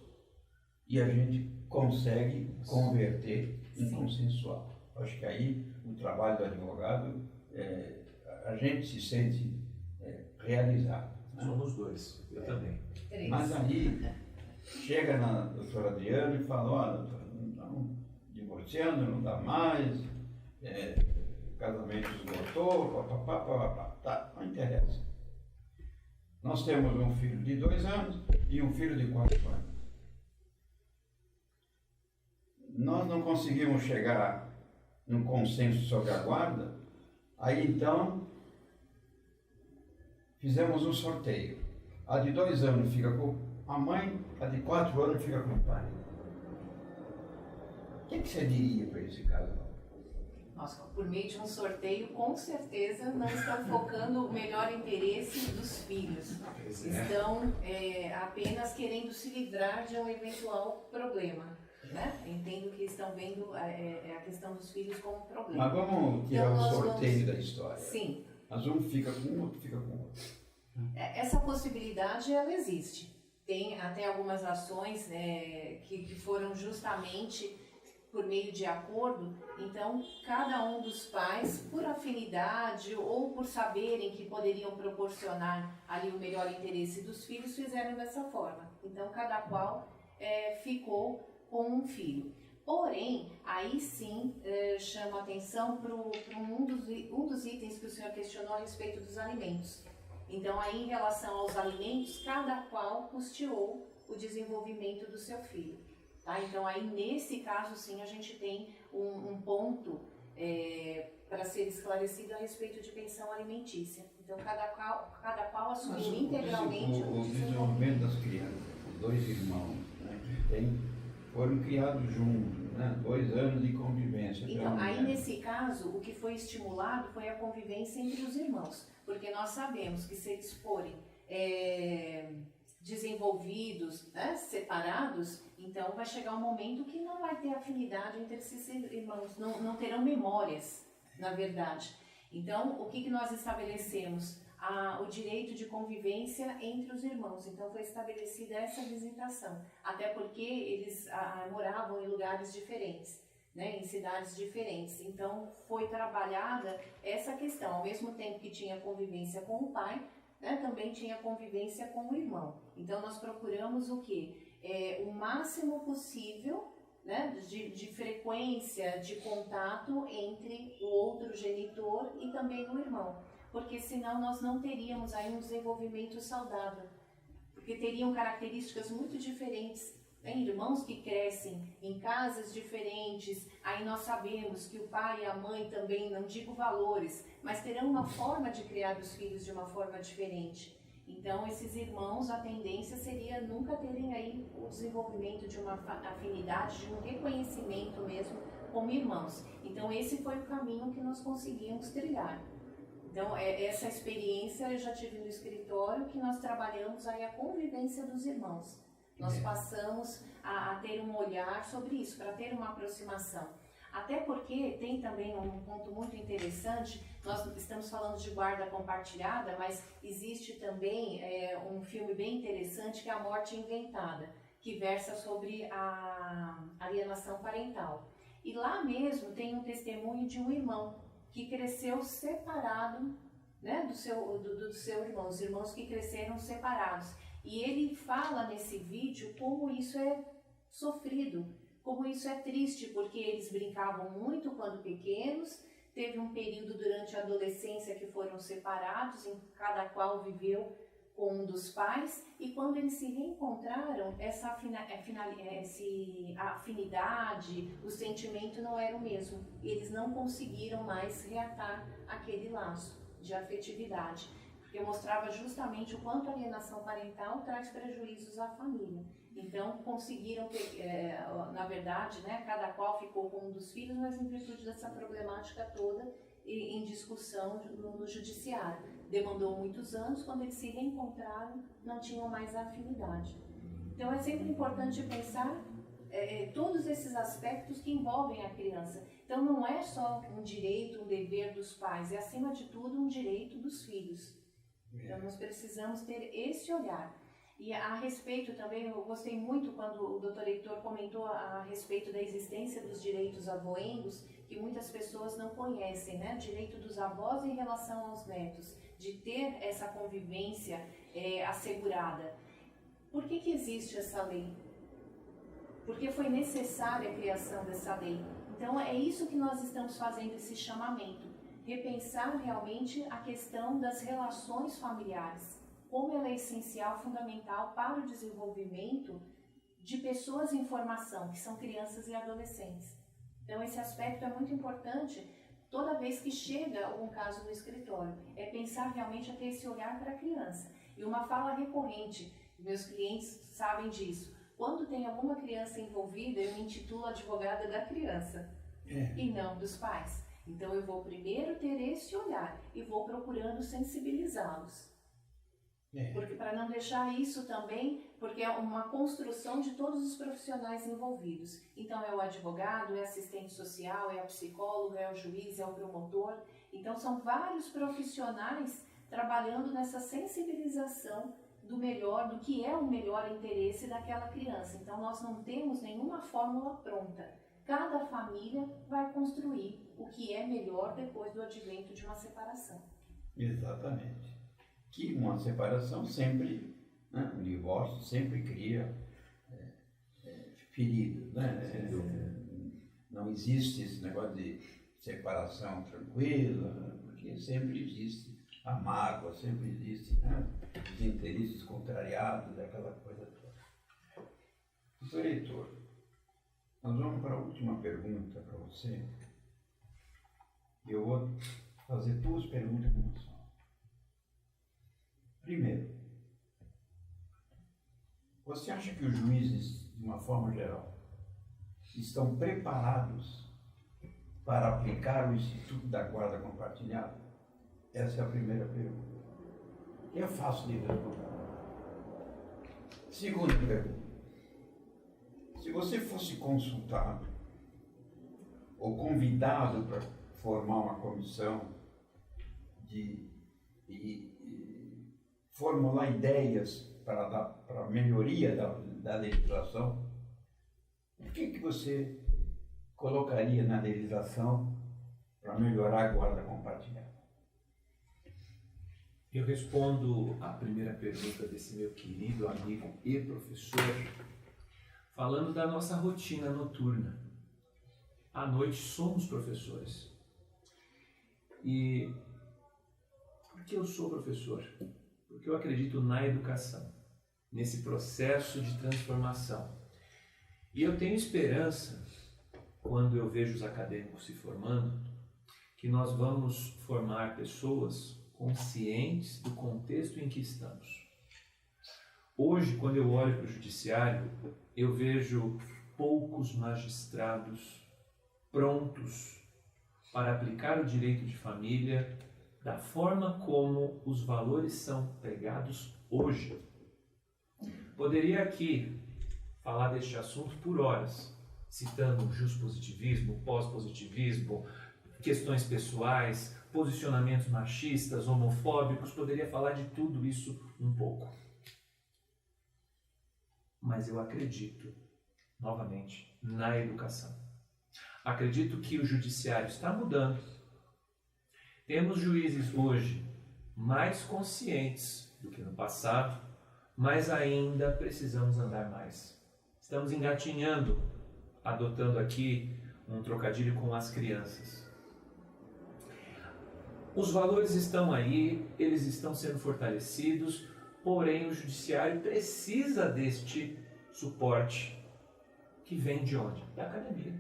e a gente consegue converter em consensual. Acho que aí o trabalho do advogado, a gente se sente realizado. Né? Somos dois, eu também. Mas aí chega na doutora Adriana e fala, olha, doutora, não estamos divorciando, não dá mais, o casamento esgotou, papapá, tá, não interessa. Nós temos um filho de 2 anos e um filho de 4 anos. Nós não conseguimos chegar num consenso sobre a guarda, aí então fizemos um sorteio. A de 2 anos fica com a mãe, a de 4 anos fica com o pai. O que você diria para esse casal? Nossa, por meio de um sorteio, com certeza não estão focando o melhor interesse dos filhos. Estão apenas querendo se livrar de um eventual problema. Né? Entendo que estão vendo a questão dos filhos como problema. Mas vamos tirar o sorteio da história. Sim. Mas um fica com um, outro fica com o outro. Essa possibilidade, ela existe. Tem até algumas ações que foram justamente por meio de acordo. Então, cada um dos pais, por afinidade ou por saberem que poderiam proporcionar ali o melhor interesse dos filhos, fizeram dessa forma. Então, cada qual ficou com um filho. Porém, aí sim chamo a atenção para um dos itens que o senhor questionou a respeito dos alimentos. Então, aí em relação aos alimentos, cada qual custeou o desenvolvimento do seu filho. Tá? Então, aí nesse caso sim a gente tem um ponto para ser esclarecido a respeito de pensão alimentícia. Então, cada qual assumiu integralmente o desenvolvimento das crianças, os 2 irmãos, né, que foram criados juntos, né, 2 anos de convivência. Então, aí nesse caso, o que foi estimulado foi a convivência entre os irmãos, porque nós sabemos que se eles forem desenvolvidos, né, separados, então vai chegar um momento que não vai ter afinidade entre esses irmãos, não terão memórias, na verdade. Então, o que nós estabelecemos? O direito de convivência entre os irmãos. Então, foi estabelecida essa visitação, até porque eles moravam em lugares diferentes, né, em cidades diferentes. Então, foi trabalhada essa questão. Ao mesmo tempo que tinha convivência com o pai, né, também tinha convivência com o irmão. Então, nós procuramos o quê? O máximo possível né, de frequência de contato entre o outro genitor e também o irmão, porque senão nós não teríamos aí um desenvolvimento saudável, porque teriam características muito diferentes. Tem irmãos que crescem em casas diferentes, aí nós sabemos que o pai e a mãe também, não digo valores, mas terão uma forma de criar os filhos de uma forma diferente. Então, esses irmãos, a tendência seria nunca terem aí o desenvolvimento de uma afinidade, de um reconhecimento mesmo como irmãos. Então, esse foi o caminho que nós conseguimos trilhar. Então, essa experiência eu já tive no escritório, que nós trabalhamos aí a convivência dos irmãos. Nós passamos a ter um olhar sobre isso, para ter uma aproximação. Até porque tem também um ponto muito interessante, nós estamos falando de guarda compartilhada, mas existe também um filme bem interessante que é A Morte Inventada, que versa sobre a alienação parental. E lá mesmo tem um testemunho de um irmão que cresceu separado, né, do seu irmão, os irmãos que cresceram separados. E ele fala nesse vídeo como isso é sofrido, como isso é triste, porque eles brincavam muito quando pequenos, teve um período durante a adolescência que foram separados, em cada qual viveu com um dos pais, e quando eles se reencontraram, essa afinidade, o sentimento não era o mesmo. Eles não conseguiram mais reatar aquele laço de afetividade, porque mostrava justamente o quanto a alienação parental traz prejuízos à família. Então, conseguiram, na verdade, né, cada qual ficou com um dos filhos, mas em virtude dessa problemática toda, em discussão no judiciário. Demandou muitos anos, quando eles se reencontraram, não tinham mais a afinidade. Então, é sempre importante pensar todos esses aspectos que envolvem a criança. Então, não é só um direito, um dever dos pais, é, acima de tudo, um direito dos filhos. Então, nós precisamos ter esse olhar. E a respeito também, eu gostei muito quando o Dr. Heitor comentou a respeito da existência dos direitos avoengos, que muitas pessoas não conhecem, né? Direito dos avós em relação aos netos, de ter essa convivência assegurada. Por que existe essa lei? Porque foi necessária a criação dessa lei. Então, é isso que nós estamos fazendo, esse chamamento. Repensar realmente a questão das relações familiares, como ela é essencial, fundamental para o desenvolvimento de pessoas em formação, que são crianças e adolescentes. Então, esse aspecto é muito importante toda vez que chega algum caso no escritório, é pensar realmente a ter esse olhar para a criança. E uma fala recorrente, meus clientes sabem disso, quando tem alguma criança envolvida, eu me intitulo advogada da criança, e não dos pais. Então, eu vou primeiro ter esse olhar e vou procurando sensibilizá-los. Porque para não deixar isso também, porque é uma construção de todos os profissionais envolvidos. Então, é o advogado, é assistente social, é a psicóloga, é o juiz, é o promotor. Então, são vários profissionais trabalhando nessa sensibilização do melhor, do que é o melhor interesse daquela criança. Então, nós não temos nenhuma fórmula pronta. Cada família vai construir o que é melhor depois do advento de uma separação. Exatamente. Que uma separação sempre, né, um divórcio sempre cria feridas, né? Não existe esse negócio de separação tranquila, né, porque sempre existe a mágoa, sempre existe, né, os interesses contrariados, aquela coisa toda. Doutor Heitor, nós vamos para a última pergunta para você. Eu vou fazer duas perguntas em uma só. Primeiro, você acha que os juízes, de uma forma geral, estão preparados para aplicar o Instituto da Guarda Compartilhada? Essa é a primeira pergunta. E é fácil de responder. Segunda pergunta. Se você fosse consultado ou convidado para formar uma comissão e formular ideias para a melhoria da legislação, o que você colocaria na legislação para melhorar a guarda compartilhada? Eu respondo à primeira pergunta desse meu querido amigo e professor falando da nossa rotina noturna. À noite somos professores. E por que eu sou professor? Porque eu acredito na educação, nesse processo de transformação. E eu tenho esperança, quando eu vejo os acadêmicos se formando, que nós vamos formar pessoas conscientes do contexto em que estamos. Hoje, quando eu olho para o judiciário, eu vejo poucos magistrados prontos para aplicar o direito de família da forma como os valores são pregados hoje. Poderia aqui falar deste assunto por horas, citando juspositivismo, pós-positivismo, questões pessoais, posicionamentos machistas, homofóbicos, poderia falar de tudo isso um pouco. Mas eu acredito, novamente, na educação. Acredito que o judiciário está mudando. Temos juízes hoje mais conscientes do que no passado, mas ainda precisamos andar mais. Estamos engatinhando, adotando aqui um trocadilho com as crianças. Os valores estão aí, eles estão sendo fortalecidos, porém o judiciário precisa deste suporte que vem de onde? Da academia.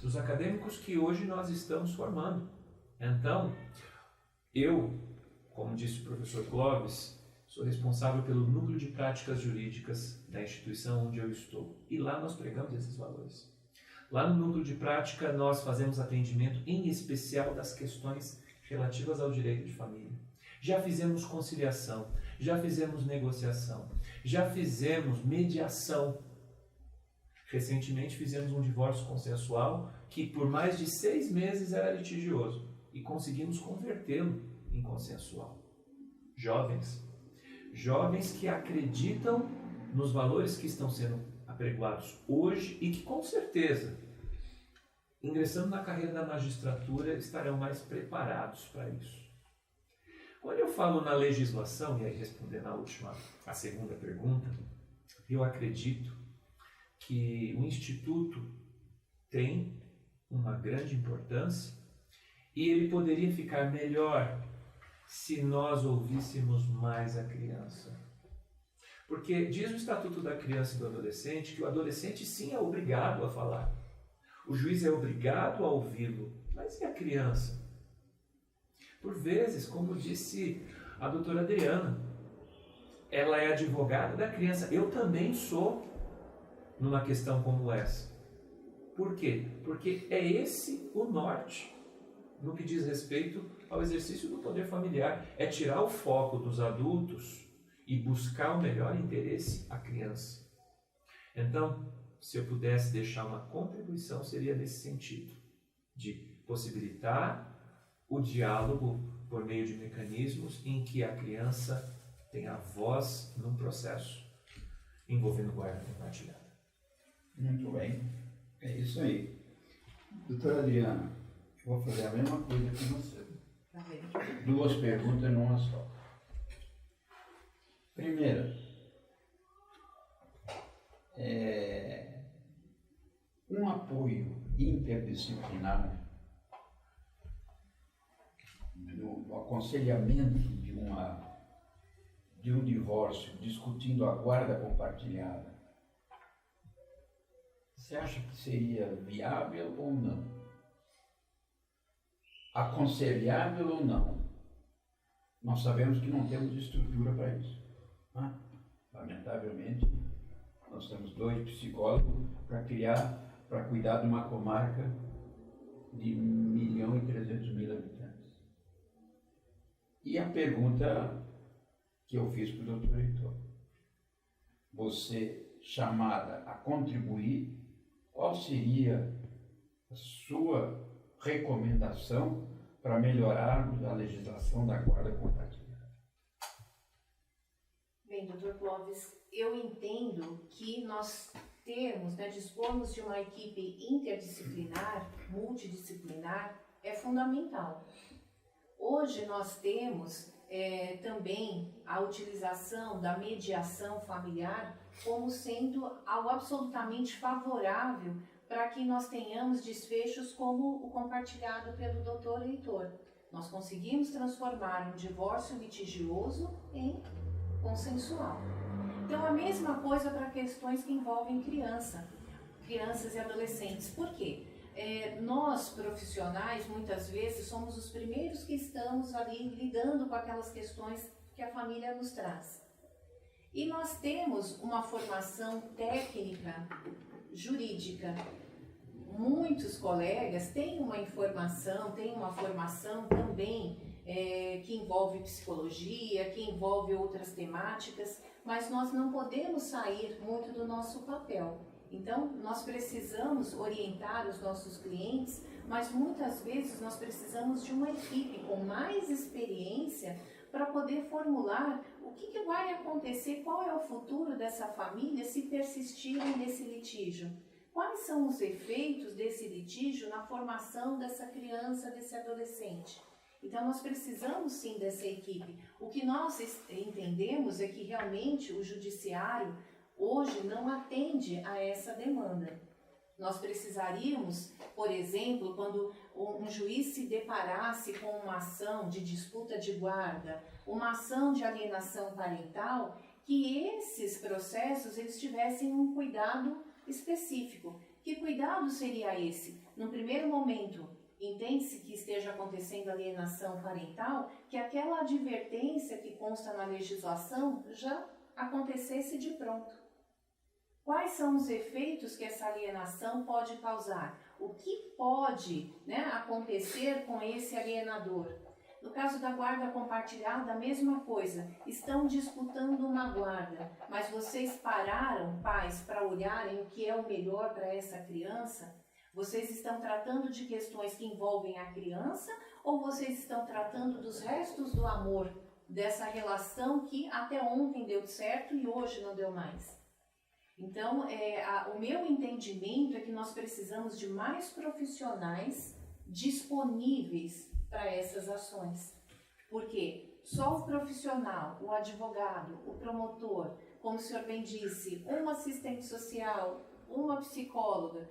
Dos acadêmicos que hoje nós estamos formando. Então, eu, como disse o professor Clóvis, sou responsável pelo núcleo de práticas jurídicas da instituição onde eu estou. E lá nós pregamos esses valores. Lá no núcleo de prática nós fazemos atendimento em especial das questões relativas ao direito de família. Já fizemos conciliação, já fizemos negociação, já fizemos mediação. Recentemente fizemos um divórcio consensual que por mais de 6 meses era litigioso e conseguimos convertê-lo em consensual. Jovens que acreditam nos valores que estão sendo apregoados hoje e que com certeza, ingressando na carreira da magistratura, estarão mais preparados para isso. Quando eu falo na legislação, e aí respondendo a segunda pergunta, eu acredito que o Instituto tem uma grande importância e ele poderia ficar melhor se nós ouvíssemos mais a criança. Porque diz o Estatuto da Criança e do Adolescente que o adolescente sim é obrigado a falar. O juiz é obrigado a ouvi-lo, mas e a criança? Por vezes, como disse a doutora Adriana, ela é advogada da criança. Eu também sou numa questão como essa. Por quê? Porque é esse o norte no que diz respeito ao exercício do poder familiar. É tirar o foco dos adultos e buscar o melhor interesse à criança. Então, se eu pudesse deixar uma contribuição, seria nesse sentido, de possibilitar o diálogo por meio de mecanismos em que a criança tenha voz num processo envolvendo guarda compartilhada. Muito bem, é isso aí. Doutora Adriana, eu vou fazer a mesma coisa que você. Duas perguntas numa só. Primeira, um apoio interdisciplinar no aconselhamento de um divórcio, discutindo a guarda compartilhada, você acha que seria viável ou não? Aconselhável ou não? Nós sabemos que não temos estrutura para isso. Lamentavelmente, nós temos 2 psicólogos para cuidar de uma comarca de 1.300.000 habitantes. E a pergunta que eu fiz para o doutor Heitor, você chamada a contribuir, qual seria a sua recomendação para melhorarmos a legislação da guarda compartilhada? Bem, doutor Clóvis, eu entendo que nós dispormos de uma equipe interdisciplinar, multidisciplinar, é fundamental. Hoje nós temos também a utilização da mediação familiar como sendo algo absolutamente favorável para que nós tenhamos desfechos como o compartilhado pelo Dr. Heitor. Nós conseguimos transformar um divórcio litigioso em consensual. Então, a mesma coisa para questões que envolvem crianças e adolescentes. Por quê? Nós, profissionais, muitas vezes somos os primeiros que estamos ali lidando com aquelas questões que a família nos traz. E nós temos uma formação técnica, jurídica. Muitos colegas têm uma formação também que envolve psicologia, que envolve outras temáticas, mas nós não podemos sair muito do nosso papel. Então, nós precisamos orientar os nossos clientes, mas muitas vezes nós precisamos de uma equipe com mais experiência para poder formular o que vai acontecer, qual é o futuro dessa família se persistirem nesse litígio. Quais são os efeitos desse litígio na formação dessa criança, desse adolescente? Então, nós precisamos sim dessa equipe. O que nós entendemos é que realmente o judiciário hoje não atende a essa demanda. Nós precisaríamos, por exemplo, quando um juiz se deparasse com uma ação de disputa de guarda, uma ação de alienação parental, que esses processos eles tivessem um cuidado específico. Que cuidado seria esse? No primeiro momento, entende-se que esteja acontecendo alienação parental, que aquela advertência que consta na legislação já acontecesse de pronto. Quais são os efeitos que essa alienação pode causar? O que pode, acontecer com esse alienador? No caso da guarda compartilhada, a mesma coisa. Estão disputando uma guarda, mas vocês pararam, pais, para olharem o que é o melhor para essa criança? Vocês estão tratando de questões que envolvem a criança ou vocês estão tratando dos restos do amor, dessa relação que até ontem deu certo e hoje não deu mais? Então, o meu entendimento é que nós precisamos de mais profissionais disponíveis para essas ações. Porque só o profissional, o advogado, o promotor, como o senhor bem disse, uma assistente social, uma psicóloga,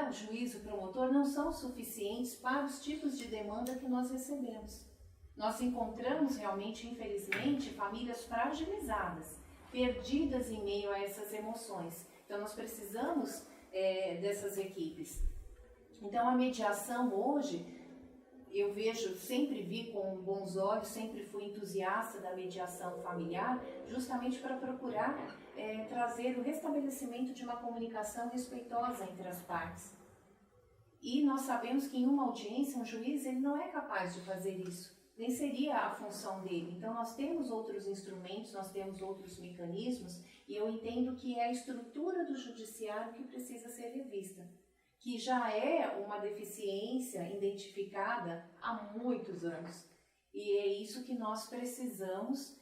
o juiz, o promotor, não são suficientes para os tipos de demanda que nós recebemos. Nós encontramos realmente, infelizmente, famílias fragilizadas, perdidas em meio a essas emoções. Então, nós precisamos dessas equipes. Então, a mediação hoje, eu sempre vi com bons olhos, sempre fui entusiasta da mediação familiar, justamente para procurar trazer o restabelecimento de uma comunicação respeitosa entre as partes. E nós sabemos que em uma audiência, um juiz ele não é capaz de fazer isso. Nem seria a função dele. Então, nós temos outros instrumentos, nós temos outros mecanismos, e eu entendo que é a estrutura do judiciário que precisa ser revista, que já é uma deficiência identificada há muitos anos. E é isso que nós precisamos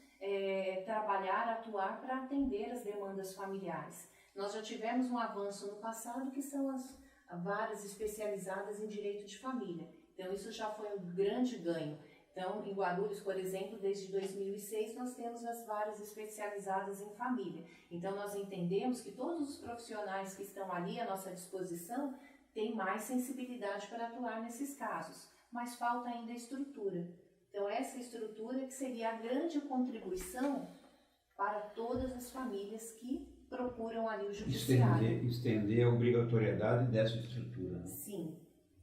trabalhar, atuar para atender as demandas familiares. Nós já tivemos um avanço no passado, que são as varas especializadas em direito de família. Então, isso já foi um grande ganho. Então, em Guarulhos, por exemplo, desde 2006, nós temos as varas especializadas em família. Então, nós entendemos que todos os profissionais que estão ali à nossa disposição têm mais sensibilidade para atuar nesses casos, mas falta ainda a estrutura. Então, essa estrutura que seria a grande contribuição para todas as famílias que procuram ali o judiciário. Estender a obrigatoriedade dessa estrutura. Sim.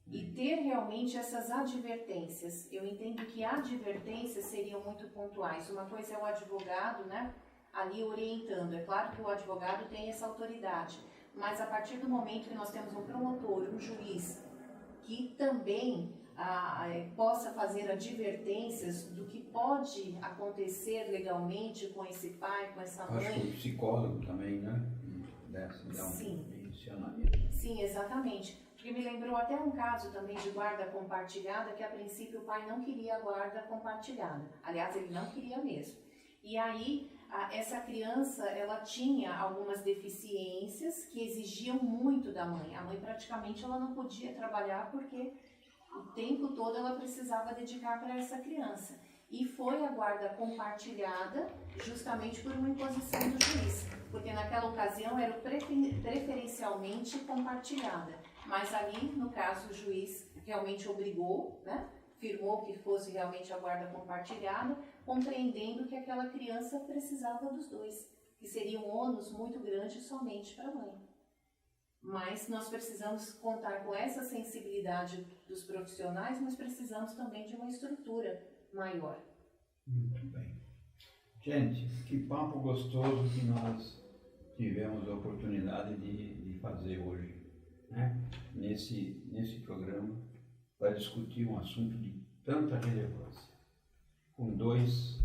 E ter realmente essas advertências. Eu entendo que advertências seriam muito pontuais. Uma coisa é o advogado, ali orientando. É claro que o advogado tem essa autoridade, mas a partir do momento que nós temos um promotor, um juiz, que também possa fazer advertências do que pode acontecer legalmente com esse pai, com essa mãe. Acho que o psicólogo também, Sim. Direcionamento. Sim, exatamente. Porque me lembrou até um caso também de guarda compartilhada, que a princípio o pai não queria guarda compartilhada. Aliás, ele não queria mesmo. E aí, essa criança, ela tinha algumas deficiências que exigiam muito da mãe. A mãe praticamente ela não podia trabalhar porque o tempo todo ela precisava dedicar para essa criança. e foi a guarda compartilhada justamente por uma imposição do juiz, porque naquela ocasião era preferencialmente compartilhada, mas ali, no caso, o juiz realmente obrigou, né? Firmou que fosse realmente a guarda compartilhada, compreendendo que aquela criança precisava dos dois, que seria um ônus muito grande somente para a mãe. Mas nós precisamos contar com essa sensibilidade dos profissionais, mas precisamos também de uma estrutura maior. Muito bem. Gente, que papo gostoso que nós tivemos a oportunidade de fazer hoje, né? Nesse programa, para discutir um assunto de tanta relevância, com dois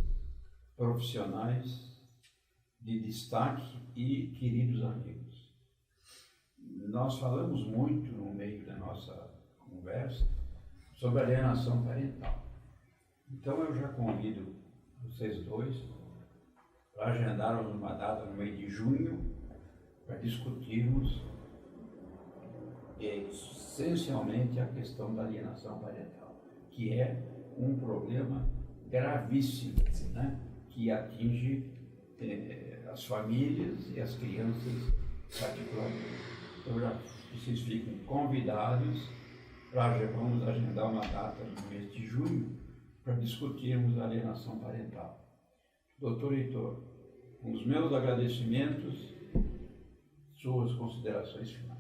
profissionais de destaque e queridos amigos. Nós falamos muito no meio da nossa conversa sobre alienação parental. Então eu já convido vocês dois para agendarmos uma data no mês de junho para discutirmos essencialmente a questão da alienação parental, que é um problema gravíssimo, né? Que atinge as famílias e as crianças particularmente. Então já vocês ficam convidados para vamos agendar uma data no mês de junho para discutirmos a alienação parental. Doutor Heitor, com os meus agradecimentos, suas considerações finais.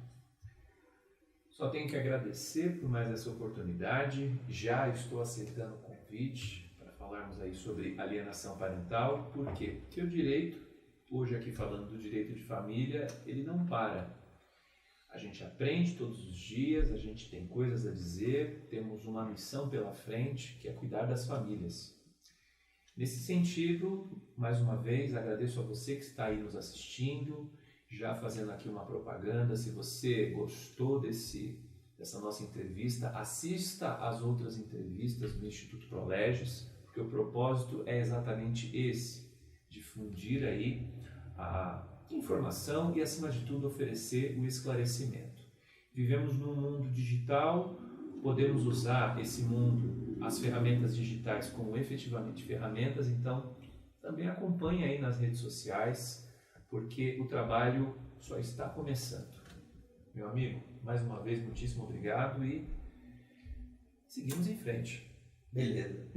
Só tenho que agradecer por mais essa oportunidade. Já estou aceitando o convite para falarmos aí sobre alienação parental. Por quê? Porque o direito, hoje aqui falando do direito de família, ele não para. A gente aprende todos os dias, a gente tem coisas a dizer, temos uma missão pela frente, que é cuidar das famílias. Nesse sentido, mais uma vez, agradeço a você que está aí nos assistindo, já fazendo aqui uma propaganda. Se você gostou dessa nossa entrevista, assista às outras entrevistas do Instituto ProLegis, porque o propósito é exatamente esse, difundir aí a informação e, acima de tudo, oferecer o esclarecimento. Vivemos num mundo digital, podemos usar esse mundo, as ferramentas digitais, como efetivamente ferramentas, então também acompanhe aí nas redes sociais, porque o trabalho só está começando. Meu amigo, mais uma vez, muitíssimo obrigado e seguimos em frente. Beleza.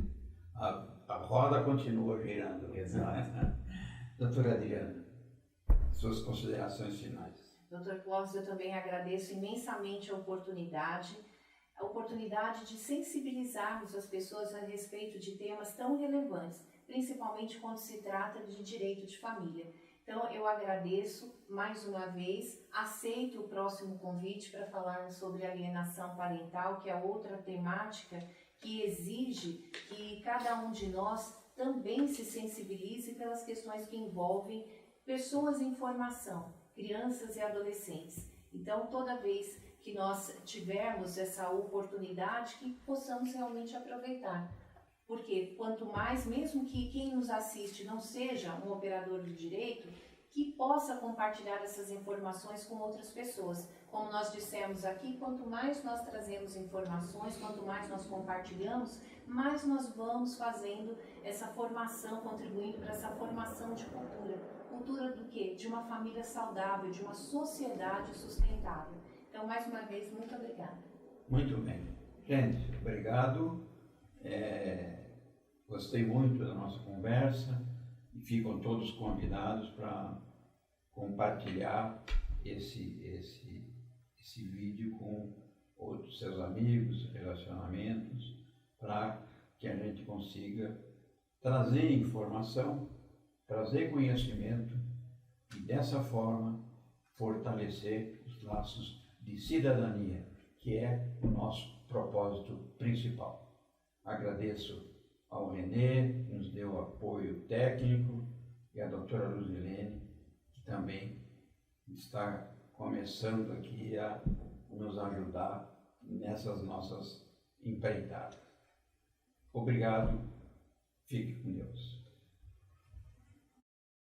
A roda continua girando. Exato. Doutora Adriana, suas considerações finais. Dr. Clóvis, eu também agradeço imensamente a oportunidade de sensibilizarmos as pessoas a respeito de temas tão relevantes, principalmente quando se trata de direito de família. Então, eu agradeço mais uma vez, aceito o próximo convite para falarmos sobre alienação parental, que é outra temática que exige que cada um de nós também se sensibilize pelas questões que envolvem pessoas em formação, crianças e adolescentes. Então, toda vez que nós tivermos essa oportunidade, que possamos realmente aproveitar. Porque quanto mais, mesmo que quem nos assiste não seja um operador do direito, que possa compartilhar essas informações com outras pessoas. Como nós dissemos aqui, quanto mais nós trazemos informações, quanto mais nós compartilhamos, mais nós vamos fazendo essa formação, contribuindo para essa formação de cultura. Cultura do quê? De uma família saudável, de uma sociedade sustentável. Então, mais uma vez, muito obrigada. Muito bem. Gente, obrigado. Gostei muito da nossa conversa e ficam todos convidados para compartilhar esse vídeo com outros seus amigos, relacionamentos, para que a gente consiga trazer informação, trazer conhecimento e dessa forma fortalecer os laços de cidadania, que é o nosso propósito principal. Agradeço ao Renê, que nos deu apoio técnico, e à doutora Luzilene, que também está começando aqui a nos ajudar nessas nossas empreitadas. Obrigado, fique com Deus.